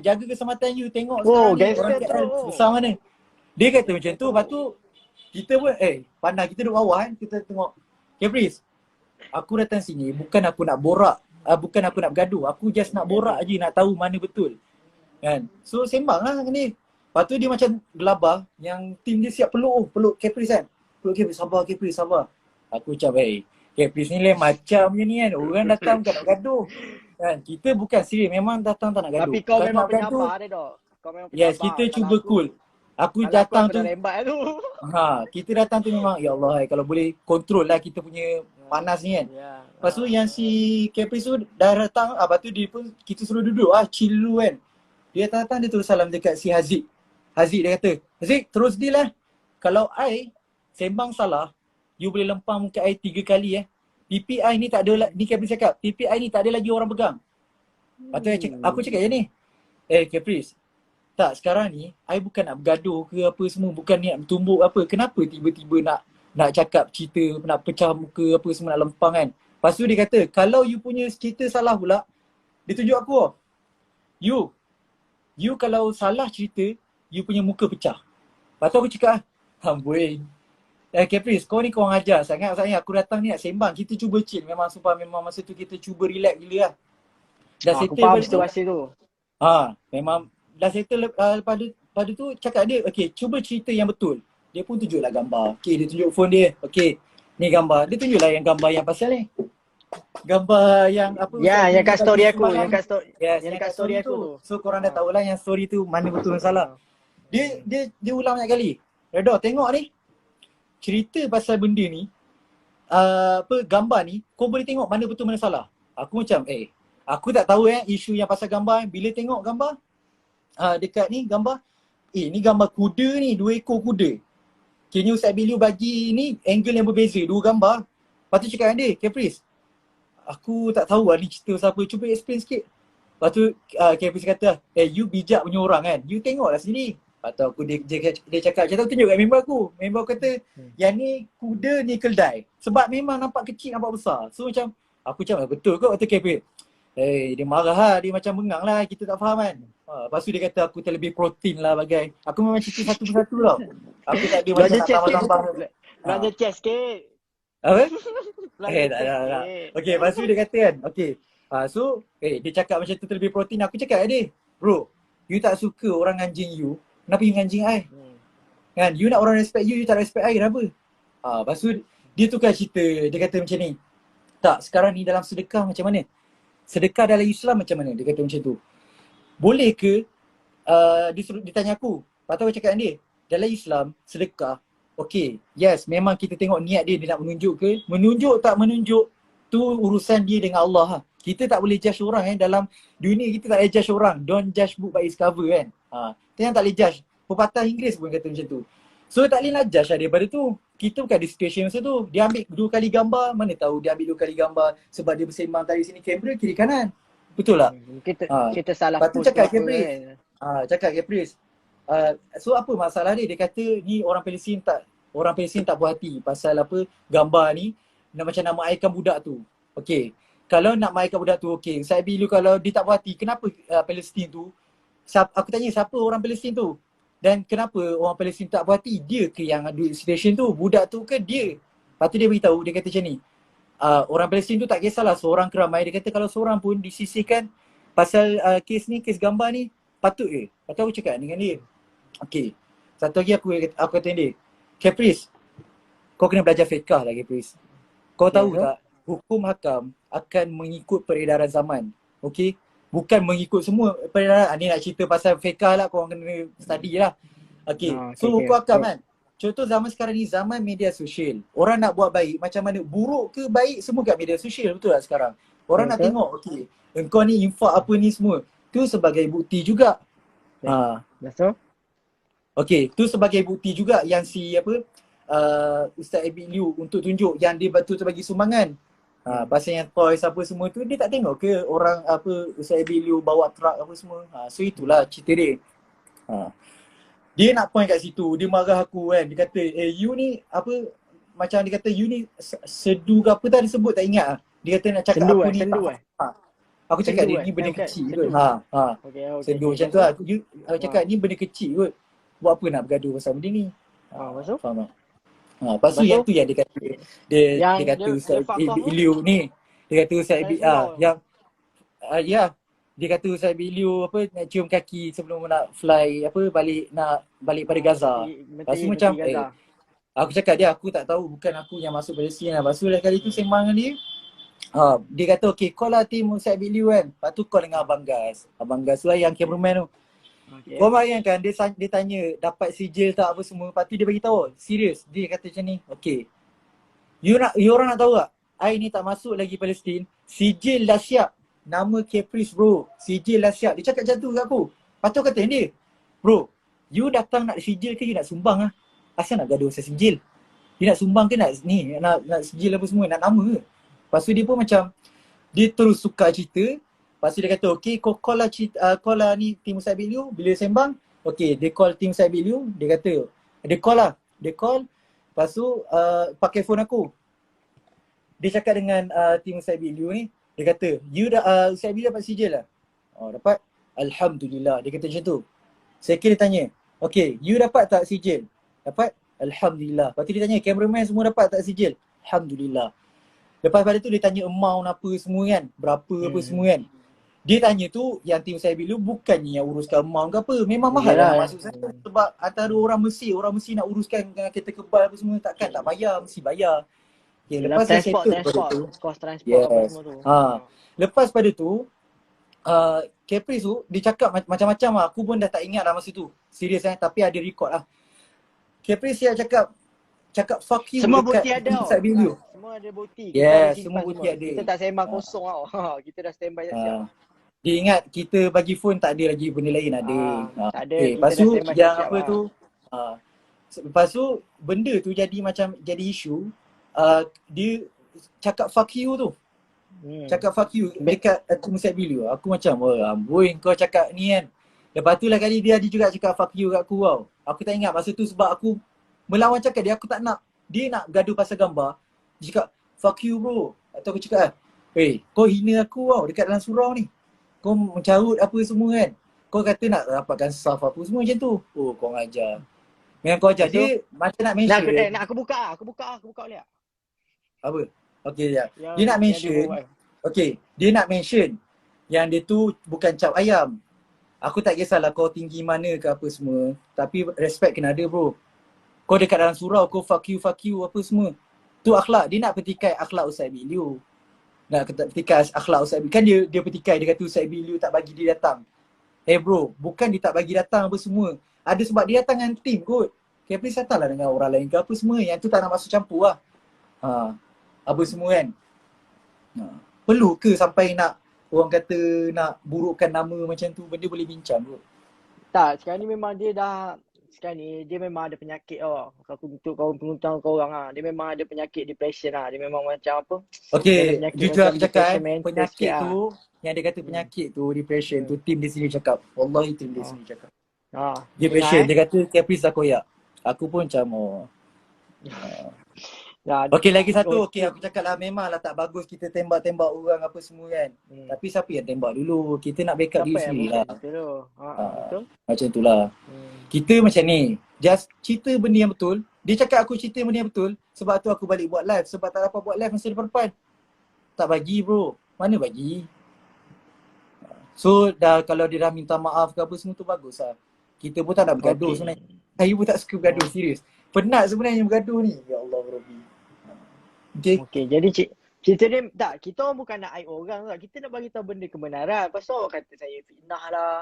jaga keselamatan you, tengok sekarang ni orang KL besar mana. Dia kata macam tu. Lepas tu kita pun pandang, kita duduk bawah kan, kita tengok. Caprice, aku datang sini bukan aku nak borak, bukan aku nak bergaduh. Aku just nak borak je, nak tahu mana betul. Kan? So sembang lah ni. Lepas tu dia macam gelabah, yang tim dia siap peluk Caprice kan. Peluk Caprice, sabar Caprice, sabar. Aku macam Caprice ni lain macam je ni kan. Orang datang bukan nak gaduh. Kan? Kita bukan serius, memang datang tak nak gaduh. Tapi kau kalau memang nak gaduh, penyabar dia dok. Kau memang penyabar. yes, kita cuba cool. Aku datang tu, kita datang tu memang, ya Allah, kalau boleh kontrol lah kita punya panas ni kan. Lepas tu yang si Caprice tu dah datang, lepas tu dia pun, kita suruh duduk chill dulu kan. Dia datang, dia terus salam dekat si Haziq. Haziq dia kata, Haziq terus deal lah. Kalau I sembang salah, you boleh lempang muka I 3 kali PPI ni tak ada, ni Caprice cakap, PPI ni tak ada lagi orang pegang. Lepas tu aku cakap je ni, Caprice, tak, sekarang ni I bukan nak bergaduh ke apa semua, bukan niat bertumbuk apa. Kenapa tiba-tiba nak cakap cerita, nak pecah muka apa semua, nak lempang kan. Lepas tu dia kata, kalau you punya cerita salah pula, dia tunjuk aku. You kalau salah cerita, you punya muka pecah. Lepas tu aku cakap, amboi. Caprice, kau ni kau orang ajar sangat. Maksudnya aku datang ni nak sembang, kita cuba chill. Memang sumpah, memang masa tu kita cuba relax gila lah. Dah Aku settle faham balik situasi tu. memang dah settle pada tu cakap dia, okay, cuba cerita yang betul. Dia pun tunjuklah gambar. Okay, dia tunjuk phone dia. Okay, ni gambar. Dia tunjuklah yang gambar yang pasal ni. Gambar yang apa? Yang kat story aku. Semalam. Yang kat story, Yes, yang kat story aku tu. So korang dah tahulah yang story tu mana betul dan salah. Dia ulang banyak kali. Redha, tengok ni. Cerita pasal benda ni, gambar ni, kau boleh tengok mana betul mana salah. Aku macam, aku tak tahu isu yang pasal gambar. Bila tengok gambar, dekat ni gambar, ni gambar kuda ni, 2 ekor kuda. Kini Ustaz Biliu bagi ni angle yang berbeza, 2 gambar. Lepas tu cakap dengan dia, Caprice, aku tak tahu lah ni cerita siapa, cuba explain sikit. Lepas tu Caprice kata, you bijak punya orang kan, you tengoklah sini. Lepas tu aku, dia cakap, macam tu tunjuk kat member aku. Member aku kata, yang ni kuda ni keldai. Sebab memang nampak kecil, nampak besar. So macam, aku macam betul kot. Lepas tu Caprice, dia marah lah, dia macam bengang lah, kita tak faham kan. Lepas tu dia kata aku terlebih protein lah bagai. Aku memang cerita satu persatu tau. Aku tak ada macam nak tambah-tambah. Belanja chest sikit. Apa? Tak. Okay, lepas tu dia kata kan, okay. So, dia cakap macam tu terlebih protein. Aku cakap dia, bro, you tak suka orang anjing you, kenapa you anjing I? Kan, you nak orang respect you tak respect I, kenapa? Lepas tu dia tukar cerita, dia kata macam ni. Tak, sekarang ni dalam sedekah macam mana? Sedekah dalam Islam macam mana? Dia kata macam tu. Boleh ke, dia tanya aku. Lepas tu aku cakap dengan dia, dalam Islam, sedekah, okay, yes, memang kita tengok niat dia nak menunjuk ke. Menunjuk tak menunjuk, tu urusan dia dengan Allah. Kita tak boleh judge orang dalam dunia kita tak boleh judge orang. Don't judge book by its cover kan. Kita yang tak boleh judge. Pepatah Inggeris pun kata macam tu. So tak boleh nak judge daripada tu. kita bukan di situasi masa tu. Dia ambil 2 kali gambar, mana tahu dia ambil 2 kali gambar sebab dia bersembang dari sini kamera kiri kanan. Betul tak? Kita Ha. kita salah Lepas tu post ke cakap apa Caprice. kan. Cakap Caprice. So apa masalah dia? Dia kata ni orang Palestin tak puas hati pasal apa gambar ni macam nak maikan budak tu. Okey. Kalau nak maikan budak tu okey. Saya bilu kalau dia tak puas hati, kenapa Palestin tu aku tanya siapa orang Palestin tu? Dan kenapa orang Palestin tak puas hati? Dia ke yang ada situation tu? Budak tu ke dia? Lepas tu dia beritahu, dia kata macam ni. Orang Palestin tu tak kisahlah seorang ke ramai. Dia kata kalau seorang pun disisihkan pasal kes ni, kes gambar ni, patut ke? Lepas tu aku cakap dengan dia. Okay. Satu lagi aku kata dengan dia. Caprice, kau kena belajar fiqah lah Caprice. Kau tahu tak? Hukum hakam akan mengikut peredaran zaman. Okay? Bukan mengikut semua peredaran. Ni nak cerita pasal fiqah lah, korang kena study lah. Okay. So hukum hakam kan. Contoh zaman sekarang ni zaman media sosial. Orang nak buat baik macam mana, buruk ke baik semua kat media sosial, betul tak sekarang? Orang nak tengok, okay, engkau ni infak apa ni semua. Tu sebagai bukti juga. Betul? Okay, tu sebagai bukti juga yang si Ustaz Abid Liu untuk tunjuk yang dia betul-betul bagi sumbangan. Pasal yang toys apa semua tu dia tak tengok ke orang Ustaz Abid Liu bawa truck apa semua. So itulah cerita dia. Dia nak point kat situ, dia marah aku kan. Dia kata, you ni macam dia kata you ni sedu ke apa tadi sebut tak ingat lah. Dia kata nak cakap aku ni tak. Aku cakap dia ni benda kecil kot. Sedu macam tu lah. Aku cakap ni benda kecil kot. Buat apa nak bergaduh pasal benda ni? Maksud? Faham tak? Lepas tu yang tu yang dia kata dia kata Ustaz Liu ni. Dia kata Ustaz Abid dia kata Ustaz Abid Liu nak cium kaki sebelum nak fly balik pada Gaza. Lepas tu macam aku cakap dia aku tak tahu, bukan aku yang masuk Palestin lah. Lepas tu kali tu sembang dengan dia. Dia kata okey call lah tim Ustaz Abid Liu kan. Lepas tu call dengan Abang Gas. Abang Gas tu lah yang cameraman tu. Kau bayangkan dia tanya dapat sijil tak apa semua. Lepas tu dia bagi tahu serius. Dia kata macam ni, okey. You orang nak tahu tak? I ni tak masuk lagi Palestin. Sijil dah siap. Nama Caprice bro. Sijil dah siap. Dia cakap macam tu kat aku. Lepas tu kata dia, bro, you datang nak sijil ke you nak sumbang lah? Asal nak gaduh pasal sijil? You nak sumbang ke nak sijil apa semua? Nak nama ke? Lepas tu dia pun macam, dia terus suka cerita. Lepas tu dia kata, okay, kau call lah ni tim Ustaz Abid Liu. Bila sembang, okay, dia call tim Ustaz Abid Liu. Dia kata, dia call lah. Dia call, lepas tu pakai phone aku. Dia cakap dengan tim Ustaz Abid Liu ni. Dia kata, Ustaz Abid dapat sijil lah? Dapat? Alhamdulillah. Dia kata macam tu. Saya kira tanya, okay, you dapat tak sijil? Dapat? Alhamdulillah. Lepas tu dia tanya, cameraman semua dapat tak sijil? Alhamdulillah. Lepas pada tu dia tanya amount apa semua kan. Berapa apa semua kan. Dia tanya tu yang tim saya bilu bukannya yang uruskan amount ke apa. Memang mahal lah masuk sana. Sebab antara orang Mesir nak uruskan dengan kereta kebal apa semua takkan tak bayar, mesti bayar. Okay, lepas transport, kos transport apa semua tu. Lepas pada tu Caprice tu dia cakap macam-macam lah. Aku pun dah tak ingat lah masa tu. Serius tapi ada record lah. Caprice dia cakap fuck you semua bukti ada. Semua ada bukti. Semua bukti ada. Kita tak sembang kosong tau. Kita dah standby siap. Dia ingat kita bagi phone tak ada lagi benda lain ada. Tak ada. Lepas tu yang apa tu lepas tu benda tu jadi isu. Dia cakap fuck you tu. Cakap fuck you dekat Ustaz Abid Liu. Aku macam amboi kau cakap ni kan. Lepas tu lah kali dia juga cakap fuck you kat aku tau. Aku tak ingat masa tu sebab aku melawan cakap dia, aku tak nak. Dia nak gaduh pasal gambar. Dia cakap, fuck you bro. Atau aku cakap, kau hina aku tau dekat dalam surau ni. Kau mencarut apa semua kan. Kau kata nak dapatkan saf apa semua macam tu. Kau ngajar. Memang kau ajar. Dia macam nak mention. Nak aku buka boleh tak? Apa? Okay, dia nak mention. Okay, dia nak mention yang dia tu bukan cap ayam. Aku tak kisahlah kau tinggi mana ke apa semua. Tapi respect kena ada bro. Kau dekat dalam surau, kau fuck you apa semua. Tu akhlak. Dia nak petikai akhlak Ustaz Abid Liu. Nak petikai akhlak Ustaz Abid. Kan dia petikai, dia kata Ustaz Abid Liu tak bagi dia datang. Bro, bukan dia tak bagi datang apa semua. Ada sebab dia datang dengan tim kot. Caprice datanglah dengan orang lain ke apa semua. Yang tu tak nak masuk campur lah. Apa semua kan. Perlu ke sampai nak orang kata nak burukkan nama macam tu, benda boleh bincang kot. Tak, sekarang ni memang dia dah sekarang ni dia memang ada penyakit untuk kaum penguntang kau orang dia memang ada penyakit depression Dia memang macam apa? Dia ada Okay, penyakit jujur macam aku cakap depression mental penyakit sikit tu, yang dia kata Hmm. penyakit tu, depression tu, Hmm. tim di sini cakap. Wallahi tim di Oh. sini cakap. Dengar Depression, dia kata Caprice dah koyak. Aku pun macam Okey, lagi satu. Okey, aku cakap lah memanglah tak bagus kita tembak-tembak orang apa semua kan. Tapi siapa yang tembak dulu? Kita nak backup Siapa diri yang sendiri bukan lah. kita tu? Betul? Macam tu lah. Kita macam ni, just cerita benda yang betul. Dia cakap aku cerita benda yang betul, sebab tu aku balik buat live. Sebab tak dapat buat live masa depan-depan. Tak bagi bro. Mana bagi? So dah kalau dia dah minta maaf ke apa semua tu bagus lah. Kita pun tak nak bergaduh sebenarnya. Saya pun tak suka bergaduh, serius. Penat sebenarnya bergaduh ni. Ya Allah Rabbi. Okey, jadi cerita ni tak, kita orang bukan nak aib orang tak. Kita nak bagi tahu benda kebenaran. Pasal awak kata saya fitnah lah.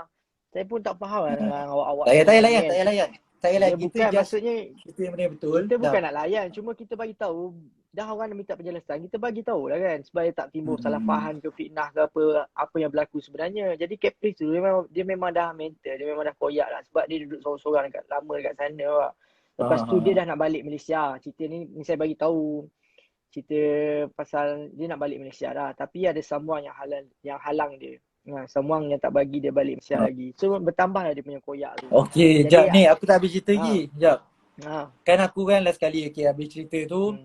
Saya pun tak faham lah dengan awak-awak. Tak payah layan, kan. tak payah layan. Tak payah layan. Kita bukan, just maksudnya cerita yang benda yang betul. kita bukan nak layan, cuma kita bagi tahu dah orang nak minta penjelasan, kita bagi tahu lah kan, supaya tak timbul salah faham ke fitnah ke apa yang berlaku sebenarnya. Jadi Caprice tu dia memang dah mental, dia memang dah koyak lah sebab dia duduk seorang-seorang lama dekat sana lah. Lepas tu dia dah nak balik Malaysia. Cerita ni saya bagi tahu. Cerita pasal dia nak balik Malaysia dah, tapi ada someone yang halang dia. Someone yang tak bagi dia balik Malaysia lagi. So bertambahlah dia punya koyak tu. Okey, jap ni aku tak habis cerita lagi. Jap. Kan aku kan last kali habis cerita tu,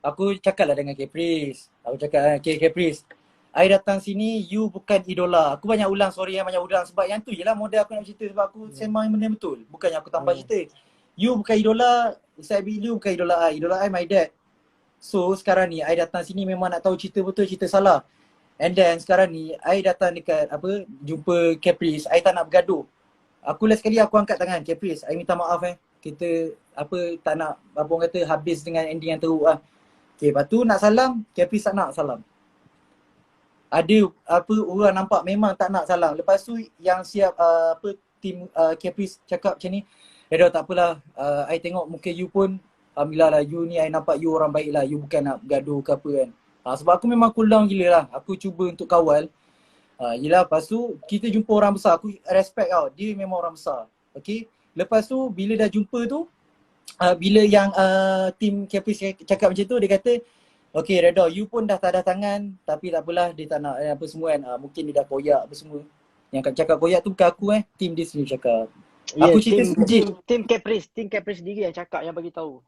aku cakap lah dengan Caprice. Aku cakap, okay Caprice, I datang sini, you bukan idola. Aku banyak ulang, sorry yang banyak ulang. Sebab yang tu je lah model aku nak cerita. Sebab aku sembang benda betul. Bukannya aku tambah cerita. You bukan idola, Ustaz Abi, you bukan idola I. Idola I my dad. So sekarang ni, I datang sini memang nak tahu cerita betul, cerita salah. And then sekarang ni, I datang dekat jumpa Caprice, I tak nak bergaduh. Aku last kali aku angkat tangan, Caprice, I minta maaf Kita tak nak, orang kata habis dengan ending yang teruk lah. Okay, lepas tu nak salam, Caprice tak nak salam. Ada orang nampak memang tak nak salam. Lepas tu yang siap tim Caprice cakap macam ni, dah tak apalah, I tengok muka you pun, alhamdulillah lah, you ni I nampak you orang baik lah, you bukan nak bergaduh ke apa kan. Sebab aku memang cool down gila lah, aku cuba untuk kawal. Yelah, lepas tu kita jumpa orang besar, aku respect tau, dia memang orang besar. Okay, lepas tu bila dah jumpa tu, bila yang tim Caprice cakap macam tu, dia kata, okay Redha, you pun dah tanda tangan, tapi tak apalah, dia tak nak apa semua kan, mungkin dia dah koyak apa semua. Yang cakap koyak tu bukan aku tim dia sendiri cakap. Aku cerita sekejap. Tim Caprice sendiri yang cakap, yang bagi tahu.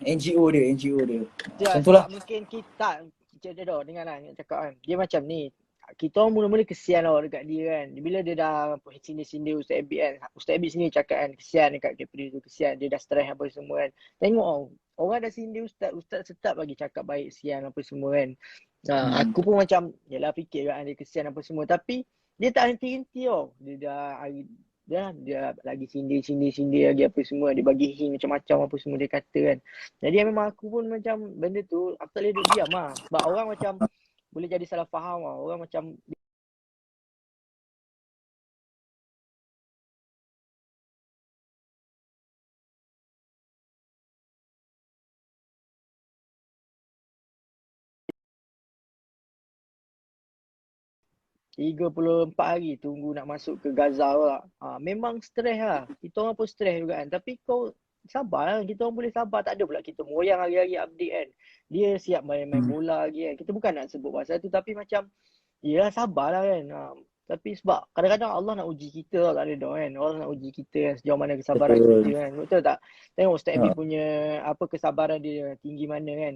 NGO dia. Macam tu lah. Mungkin kita dengarlah yang cakap kan. Dia macam ni. Kita orang mula-mula kesian dekat dia kan. Bila dia dah sindir-sindir Ustaz Abid kan. Ustaz Abid sini cakap kan, kesian dekat Caprice tu, kesian. Dia dah stres apa semua kan. Tengok orang dah sindir Ustaz tetap lagi cakap baik, kesian apa semua kan. Aku pun macam, yelah fikir kan dia kesian apa semua. Tapi dia tak henti-henti dia lagi sindir lagi apa semua, dia bagi hint macam-macam apa semua dia kata kan. Jadi memang aku pun macam benda tu aku tak boleh duduk diam lah. Sebab orang macam boleh jadi salah faham lah. Orang macam ...34 hari tunggu nak masuk ke Gaza pula. Memang stres lah. Kita orang pun stres juga kan. Tapi kau sabar lah. Kita orang boleh sabar. Tak ada pula kita moyang hari-hari update kan. Dia siap main bola lagi kan. Kita bukan nak sebut pasal tu. Tapi macam, yelah sabar lah kan. Tapi sebab kadang-kadang Allah nak uji kita tau, tak ada dah kan. Allah nak uji kita kan, sejauh mana kesabaran kita kan. Betul tak? Tengok Ustaz Abid punya kesabaran dia tinggi mana kan.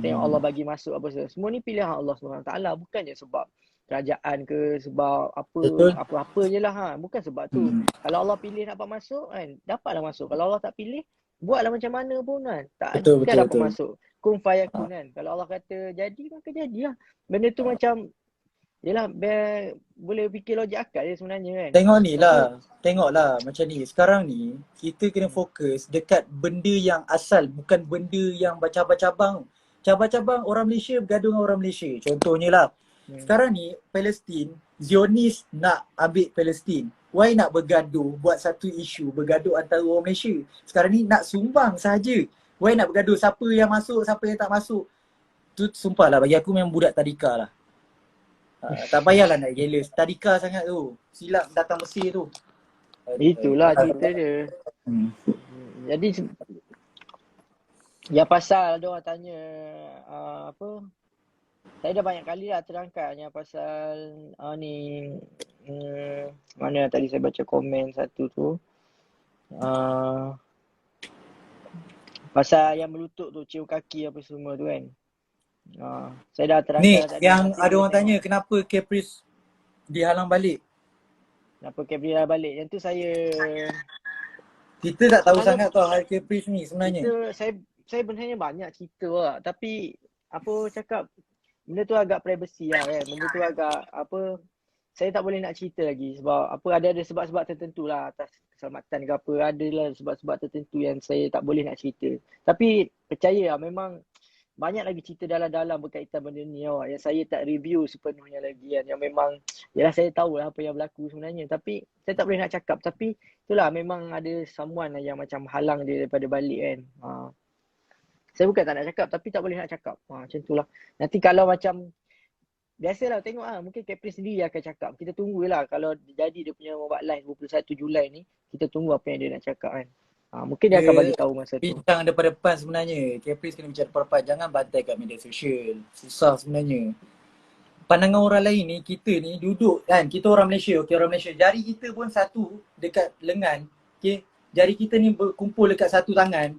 Tengok Allah bagi masuk apa semua ni pilihan Allah SWT. Bukannya sebab kerajaan ke, sebab apa-apa je lah bukan sebab tu. Kalau Allah pilih dapat masuk kan, dapatlah masuk. Kalau Allah tak pilih, buatlah macam mana pun kan, betul. dapat masuk. Kun fayakun kan. Kalau Allah kata jadi, maka jadilah. Benda tu macam, yelah, boleh fikir logik akal dia sebenarnya kan. Tengoklah macam ni. Sekarang ni kita kena fokus dekat benda yang asal, bukan benda yang cabang-cabang. Cabang-cabang orang Malaysia bergaduh dengan orang Malaysia. Contohnya lah, sekarang ni Palestin, Zionis nak ambil Palestin. Why nak bergaduh buat satu isu, bergaduh antara orang Malaysia? Sekarang ni nak sumbang sahaja. Why nak bergaduh siapa yang masuk, siapa yang tak masuk? Tu sumpah lah, bagi aku memang budak tadika lah. Tak payahlah nak jealous. Tadika sangat tu. Silap datang Mesir tu. Itulah cerita dia. Hmm. Jadi yang pasal ada orang tanya apa, saya dah banyak kali lah terangkan yang pasal ni mana tadi saya baca komen satu tu, pasal yang melutut tu, cium kaki apa semua tu kan. Saya dah terangkan Ni lah tadi, yang nanti ada boleh orang tengok tanya kenapa Caprice dihalang balik. kenapa Gabriel balik. Yang tu Kita tak tahu sebenarnya sangat tau hal Caprice ni sebenarnya. saya sebenarnya banyak cerita lah, tapi apa cakap, benda tu agak privacy lah kan. Benda tu agak apa, saya tak boleh nak cerita lagi sebab apa, ada sebab-sebab tertentu lah atas keselamatan ke apa, ada lah sebab-sebab tertentu yang saya tak boleh nak cerita. Tapi percaya lah, memang banyak lagi cerita dalam-dalam berkaitan benda ni yang saya tak review sepenuhnya lagi kan. Yang memang, yalah saya tahu lah apa yang berlaku sebenarnya, tapi saya tak boleh nak cakap. Tapi itulah, memang ada someone lah yang macam halang dia daripada balik kan. Saya bukan tak nak cakap, tapi tak boleh nak cakap. Macam tu lah. Nanti kalau macam, biasalah tengok lah, mungkin Caprice sendiri akan cakap. Kita tunggulah kalau jadi dia punya buat live 21 Julai ni, kita tunggu apa yang dia nak cakap kan. Mungkin dia akan bagi tahu masa tu. Bincang depan-depan sebenarnya. Caprice kena bincang depan-depan. Jangan bantai kat media sosial. Susah sebenarnya. Pandangan orang lain ni, kita ni duduk kan, kita orang Malaysia, okey orang Malaysia. Jari kita pun satu dekat lengan. Okey. Jari kita ni berkumpul dekat satu tangan.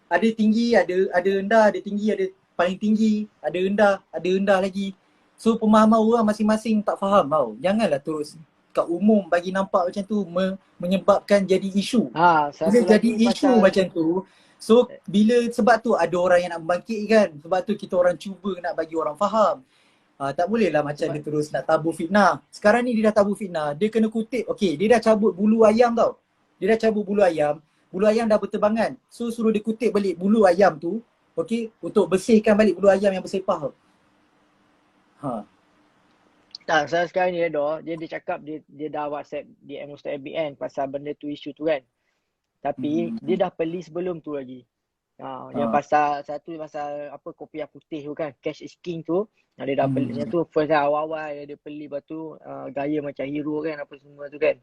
Ada tinggi, ada rendah, ada tinggi, ada paling tinggi, ada rendah lagi. So pemahaman orang masing-masing tak faham tau. Janganlah terus kat umum bagi nampak macam tu menyebabkan jadi isu. Bila jadi isu macam tu, so sebab tu ada orang yang nak membangkitkan. Sebab tu kita orang cuba nak bagi orang faham. Tak boleh lah macam dia terus nak tabur fitnah. Sekarang ni dia dah tabur fitnah, dia kena kutip. Okey, dia dah cabut bulu ayam tau. Dia dah cabut bulu ayam. Bulu ayam dah berterbangan. So suruh dia kutip balik bulu ayam tu. Okey, untuk bersihkan balik bulu ayam yang bersepah tu. Tak, saya sekarang ni dia cakap dia dah WhatsApp DM Ustaz Abid kan pasal benda tu, isu tu kan. Tapi dia dah beli sebelum tu lagi. Yang pasal satu pasal apa, kopiah putih tu kan, cash is king tu. Dia dah beli, yang tu first awal-awal dia beli, lepas tu gaya macam hero kan, apa semua tu kan.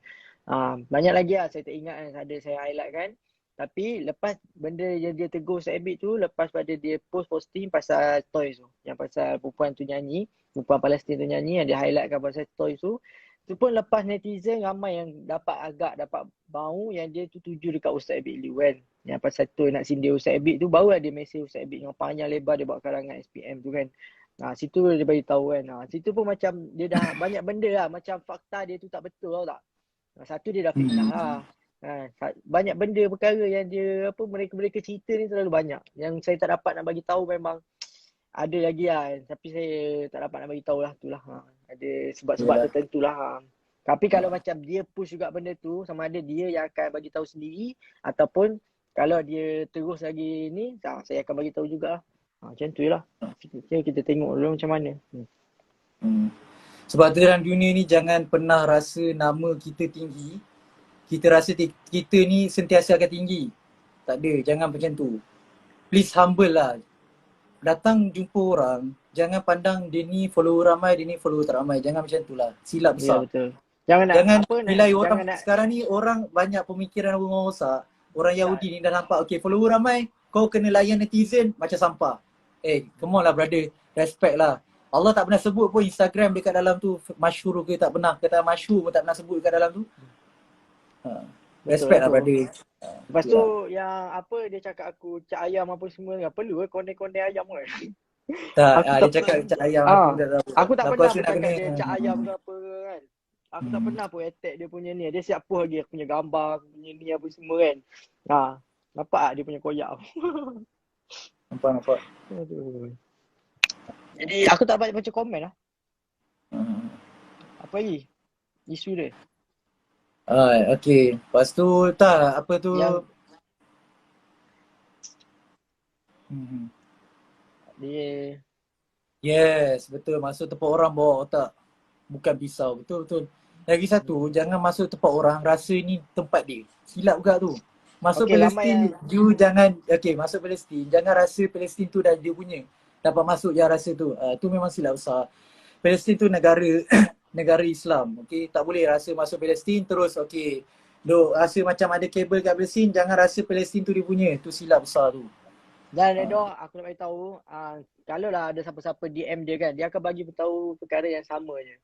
Banyak lagi lah saya tak ingat kan, ada saya highlight kan. Tapi lepas benda yang dia tegur Ustaz Abid tu, lepas pada dia posting pasal toys tu, yang pasal perempuan tu nyanyi, perempuan Palestin tu nyanyi, yang dia highlightkan pasal toys tu. Tu pun lepas netizen ramai yang dapat bau yang dia tu tuju dekat Ustaz Abid Liu kan. Yang pasal tu nak sindir Ustaz Abid tu, barulah dia mesej Ustaz Abid yang panjang lebar dia buat karangan SPM tu kan. Situ dia bagi tahu kan. Situ pun macam dia dah banyak benda lah, macam fakta dia tu tak betul tau tak. Satu dia dah fitnah lah. Banyak benda perkara yang dia apa, mereka cerita ni terlalu banyak. Yang saya tak dapat nak bagi tahu, memang ada lagi lah, tapi saya tak dapat nak bagi tahu lah, itulah. Ada sebab-sebab tertentu lah. Tapi kalau macam dia push juga benda tu, sama ada dia yang akan bagi tahu sendiri, ataupun kalau dia terus lagi ni, saya akan bagi tahu juga. Macam tu lah. Kita tengok dulu macam mana. Sebab tu dalam dunia ni jangan pernah rasa nama kita tinggi, kita rasa kita ni sentiasa akan tinggi. Tak ada, jangan macam tu. Please humble lah. Datang jumpa orang, jangan pandang dia ni follower ramai, dia ni follower tak ramai. Jangan macam tu lah. Silap besar. Ya, betul. Jangan nilai orang. Sekarang ni orang banyak pemikiran orang rosak. Orang Yahudi ni dah nampak, okay follower ramai, kau kena layan netizen macam sampah. Come on lah brother. Respect lah. Allah tak pernah sebut pun Instagram dekat dalam tu masyhur ke, tak pernah. Kata masyhur pun tak pernah sebut dekat dalam tu. Respect lah brother. Lepas tu yang apa dia cakap aku cak ayam apa semua, tak perlu konten-konten ayam kan. Tak, dia cakap cak ayam aku tak pernah pun cakap dia cak ayam ke apa kan. Aku tak pernah pun attack dia punya ni. Dia siap post lagi aku punya gambar, aku punya ni apa semua kan. Nampak tak dia punya koyak. Nampak. Aduh. Jadi aku tak baca komen lah. Apa lagi isu dia? Okay. Lepas tu tak apa tu dia yes, betul. Masuk tempat orang bawa otak, bukan pisau. Betul. Lagi satu, jangan masuk tempat orang rasa ni tempat dia. Silap juga tu. Masuk Palestin, you jangan masuk Palestin, jangan rasa Palestin tu dah dia punya. Dapat masuk je rasa tu. Tu memang silap besar. Palestin tu negara negara Islam. Tak boleh rasa masuk Palestin terus Duk rasa macam ada kabel kat Palestin, jangan rasa Palestin tu dia punya. Tu silap besar tu. Dan Redo, aku nak bagi tahu, kalau lah ada siapa-siapa DM dia kan, dia akan bagi tahu perkara yang sama je.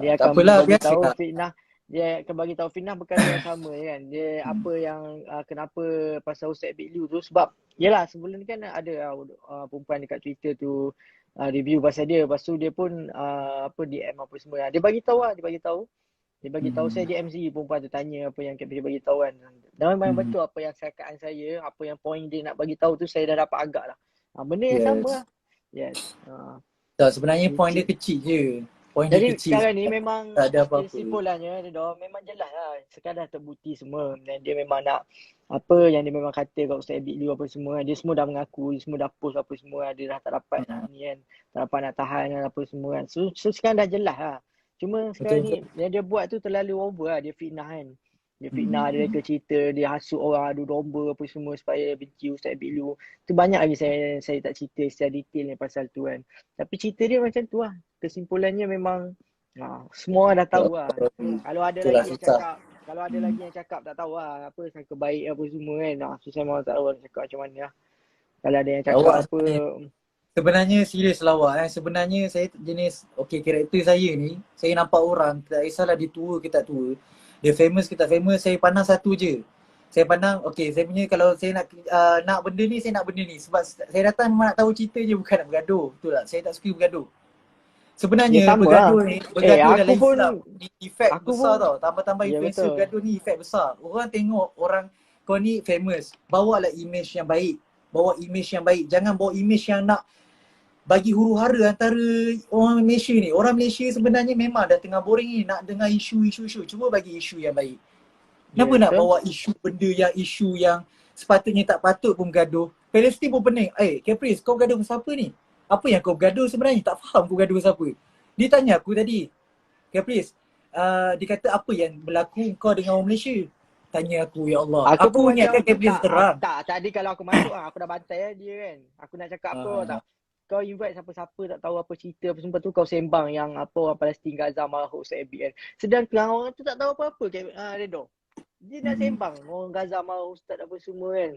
Dia Tak akan apalah, bagi biasa tahu lah. fitnah, dia akan bagi tahu fitnah perkara yang sama je kan. Dia apa yang kenapa pasal Ustaz Big Liu tu, sebab yelah sebelum ni kan ada perempuan dekat Twitter tu review pasal dia. Lepas tu dia pun DM apa semua. Dia bagi tahu lah, dia bagi tahu. Dia bagi tahu saya DM sendiri, perempuan tu tanya apa yang dia bagi tahu kan. Dan memang betul apa yang cakapkan saya, apa yang point dia nak bagi tahu tu saya dah dapat agak lah. Benda yang sama Yes. lah. Yes. Tak, sebenarnya point dia kecil je. Point dia Jadi kecil. sekarang ni memang Tak ada apa-apa. kesimpulannya dia memang jelas lah. Sekadar terbukti semua. Dan dia memang nak apa yang dia memang kata kat Ustaz Abid Liu apa semua. Dia semua dah mengaku, dia semua dah post apa semua. Dia dah tak dapat nak ni kan. Tak dapat nak tahan apa semua kan. So sekarang dah jelas lah. Cuma sekarang ni yang dia buat tu terlalu over lah. Dia fitnah kan. Dia fitnah, dia reka cerita, dia hasut orang adu domba apa semua supaya benci Ustaz Abid Liu. Tu banyak lagi saya tak cerita secara detail ni pasal tu kan. Tapi cerita dia macam tu lah. Kesimpulannya memang semua orang dah tahu lah. Kalau ada Itulah lagi yang susah. cakap, kalau ada lagi yang cakap tak tahu lah apa sangka baik apa semua kan. So saya memang tak tahu nak cakap macam mana lah. Kalau ada yang cakap Awak apa, sebenarnya serius lah awak. Sebenarnya saya jenis, karakter saya ni, saya nampak orang, tak kisahlah dia tua ke tak tua, dia famous ke tak famous, saya pandang satu je. Saya pandang, saya punya kalau saya nak benda ni, saya nak benda ni. Sebab saya datang memang nak tahu cerita je, bukan nak bergaduh. Betul tak? Saya tak suka bergaduh. Sebenarnya sama bergaduh lah. ni, bergaduh Aku dalam pun, Islam ni efek aku besar pun, tau. Tambah-tambah ya influencer betul. bergaduh ni efek besar. Orang tengok orang kau ni famous, bawalah image yang baik. Bawa image yang baik. Jangan bawa image yang nak bagi huru-hara antara orang Malaysia ni. Orang Malaysia sebenarnya memang dah tengah boring ni nak dengar isu-isu. Cuba bagi isu yang baik. Kenapa nak betul. bawa isu yang sepatutnya tak patut pun bergaduh? Palestin pun pening. Caprice, kau bergaduh dengan siapa ni? Apa yang kau bergaduh sebenarnya? Tak faham kau bergaduh dengan siapa. Dia tanya aku tadi, Caprice, dia kata apa yang berlaku kau dengan orang Malaysia? Tanya aku, ya Allah. Aku pun ingatkan macam Caprice terang. tadi kalau aku masuk aku dah bantai dia kan. Aku nak cakap apa tak. Kau invite siapa-siapa tak tahu apa cerita apa semua tu kau sembang yang apa orang Palestin Gaza marah Ustaz Abid kan. Sedangkan orang tu tak tahu apa-apa Redo. Dia nak sembang orang Gaza marah Ustaz apa semua kan.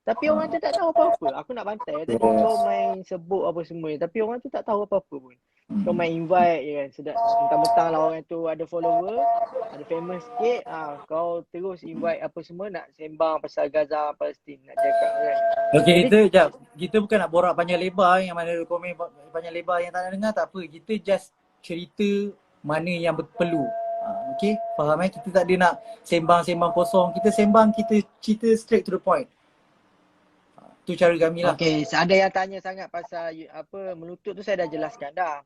Tapi orang tu tak tahu apa-apa. Aku nak bantai tadi kau main sebut apa semua tapi orang tu tak tahu apa-apa pun. Kau main invite je kan. Mentang-mentang lah orang tu ada follower, ada famous sikit, kau terus invite apa semua nak sembang pasal Gaza, Palestin, nak cakap kan. Kita bukan nak borak panjang lebar, yang mana komen panjang lebar yang tak nak dengar tak apa. Kita just cerita mana yang perlu. Okay, faham Kita tak ada nak sembang-sembang kosong. Kita sembang, kita cerita straight to the point. Tu cara kami lah. Okay, ada yang tanya sangat pasal apa melutut tu saya dah jelaskan dah.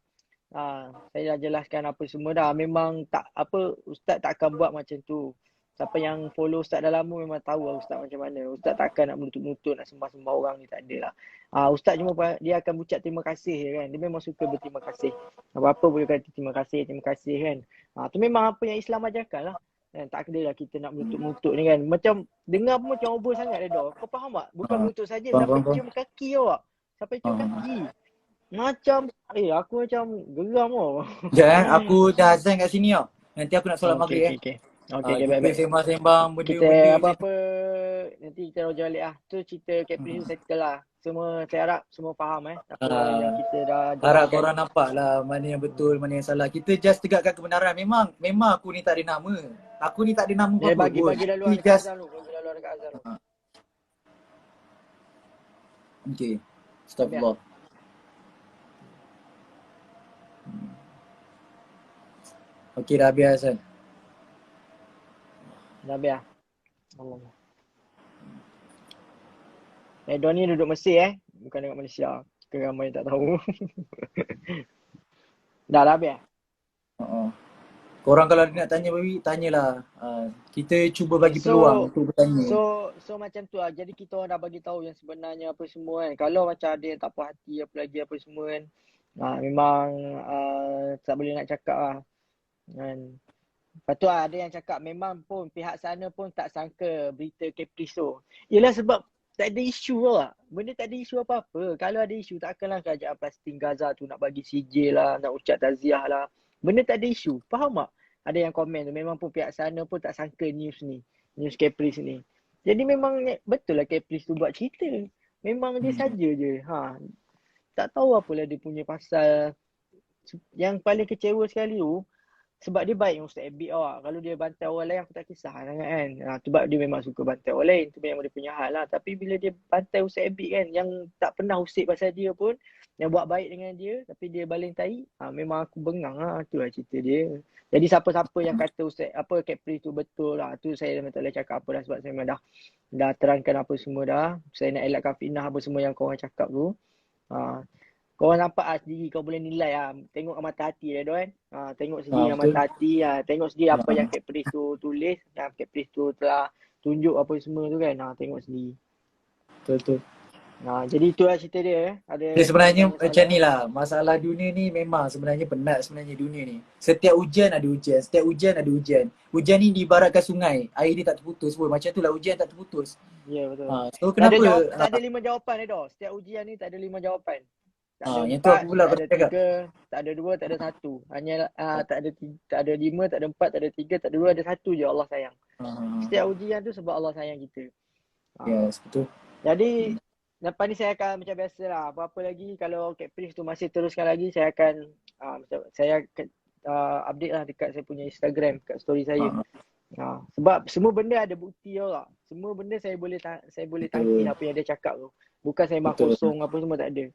Saya dah jelaskan apa semua dah. Memang tak apa Ustaz tak akan buat macam tu. Siapa yang follow Ustaz dah lama memang tahu lah Ustaz macam mana. Ustaz takkan nak melutut-lutut nak sembah-sembah orang ni, tak ada lah. Ustaz cuma dia akan ucap terima kasih kan. Dia memang suka berterima kasih. Apa-apa boleh kata terima kasih kan. Tu memang apa yang Islam ajarkan lah. Tak kena lah kita nak melutut-melutut ni kan. Macam dengar pun macam over sangat Redo. Kau faham tak? Bukan melutut saja, sampai cium kaki awak. Sampai cium kaki. Macam aku macam geram tau. Aku dah azan kat sini tau. Nanti aku nak solat maghrib Okay, kita baik. sembang-sembang Kita benda-benda apa-apa nanti kita roja balik lah. Tu cerita Caprice settle lah. Semua saya harap semua faham apa yang kita dah harap korang nampak lah mana yang betul, mana yang salah. Kita just tegakkan kebenaran. Memang aku ni tak ada nama. Aku ni tak ada nama apa-apa pun. Bagi laluan dekat Azhar dulu. Bagi laluan dekat Azhar dulu. Okay. Astagfirullah. Okay, dah habis Hasan. Dah habis lah. Allah. Don ni duduk Mesir bukan dekat Malaysia. Kita ramai tak tahu. Dah habis lah. Korang kalau nak tanya baby, tanyalah. Kita cuba bagi peluang untuk bertanya. So macam tu lah. Jadi kita orang dah bagi tahu yang sebenarnya apa semua kan. Kalau macam ada yang tak puas hati apa lagi apa semua kan. Memang tak boleh nak cakap lah. Kan. Lepas tu ada yang cakap memang pun pihak sana pun tak sangka berita Caprice tu. Yelah sebab tak ada isu lah. Benda tak ada isu apa-apa. Kalau ada isu takkanlah kerajaan Palestin Gaza tu nak bagi sijil lah, nak ucap taziah lah. Benda tak ada isu. Faham tak? ada yang komen tu memang pun pihak sana pun tak sangka news Caprice ni. Jadi memang betul lah Caprice tu buat cerita. Memang dia saja je. Tak tahu apalah dia punya pasal. Yang paling kecewa sekali tu sebab dia baik dengan Ustaz Abid Kalau dia bantai orang lain aku tak kisah sangat kan. Sebab dia memang suka bantai orang lain. Tu memang dia punya hal lah. Tapi bila dia bantai Ustaz Abid kan yang tak pernah usik pasal dia pun, yang buat baik dengan dia tapi dia baling tai, memang aku bengang lah. Tu lah cerita dia. Jadi siapa-siapa yang kata Ustaz Caprice tu betul lah, tu saya memang tak boleh cakap apa dah sebab saya memang dah terangkan apa semua dah. Saya nak elakkan fitnah apa semua yang korang cakap tu. Korang nampak sendiri, kau boleh nilai tengok mata hati Don. Tengok sendiri dengan betul. mata hati tengok sendiri apa yang Caprice tu tulis, yang Caprice tu telah tunjuk apa semua tu kan. Tengok sendiri. Betul. Jadi itulah cerita dia. Ada Dia sebenarnya macam ni lah, masalah dunia ni memang sebenarnya penat sebenarnya dunia ni. Setiap ujian ada ujian, setiap ujian ada ujian. Ujian ni diibaratkan sungai, air dia tak terputus pun. Macam tu lah ujian tak terputus. Ya betul. So kenapa? Tak ada 5 jawapan Setiap ujian ni tak ada 5 jawapan. Tak ada yang tu 4, aku pula tak ada cakap. 3, tak ada 2, tak ada 1. Hanya tak ada 5, tak ada 4, tak ada 3, tak ada 2, ada 1 je Allah sayang. Setiap ujian tu sebab Allah sayang kita. Yes, betul. Jadi lepas ni saya akan macam biasa lah. Apa-apa lagi kalau Caprice tu masih teruskan lagi, saya akan update lah dekat saya punya Instagram, dekat story saya. Sebab semua benda ada bukti lah. Semua benda saya boleh tangkis apa yang dia cakap tu. Bukan saya mak kosong apa semua, tak ada.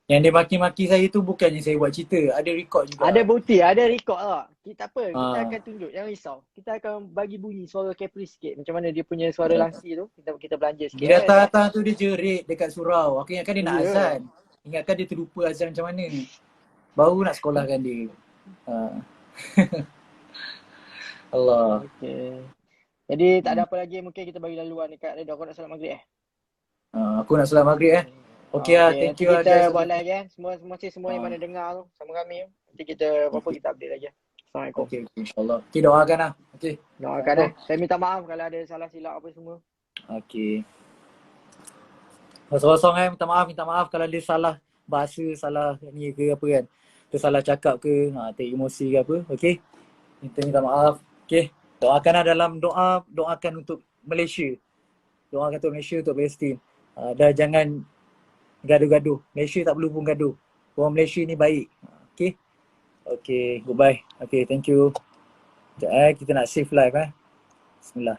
Yang dia maki-maki saya tu bukannya saya buat cerita, ada rekod juga. Ada bukti, ada rekod lah. Tak apa, kita akan tunjuk, jangan risau. Kita akan bagi bunyi suara Caprice sikit. Macam mana dia punya suara langsi tu, kita belanja sikit. Dia datang tu dia jerit dekat surau. Aku ingatkan dia nak Ya. azan. Ingatkan dia terlupa azan macam mana. Baru nak sekolahkan dia. Allah. Okay. Jadi tak ada apa lagi, mungkin kita bagi laluan dekat Redha. Kau nak solat maghrib Aku nak solat maghrib Okay lah, thank you kita buat live semua yang mana dengar tu sama kami. Nanti kita apa-apa kita update lagi. Assalamualaikum. Okay, insyaAllah. Okay, doakan lah. Okay. Doakan lah. Saya minta maaf kalau ada salah silap apa semua. Okay. Kosong-kosong minta maaf kalau dia salah bahasa, salah ni ke apa kan. Dia salah cakap ke, tak emosi ke apa. Okay. Minta maaf. Okay. Doakan lah dalam doakan untuk Malaysia. Doakan untuk Malaysia, untuk Palestin. Dah jangan gaduh-gaduh. Malaysia tak perlu pun gaduh. Orang Malaysia ni baik. Okay. Okay, goodbye. Okay, thank you. Sekejap kita nak save live Bismillah.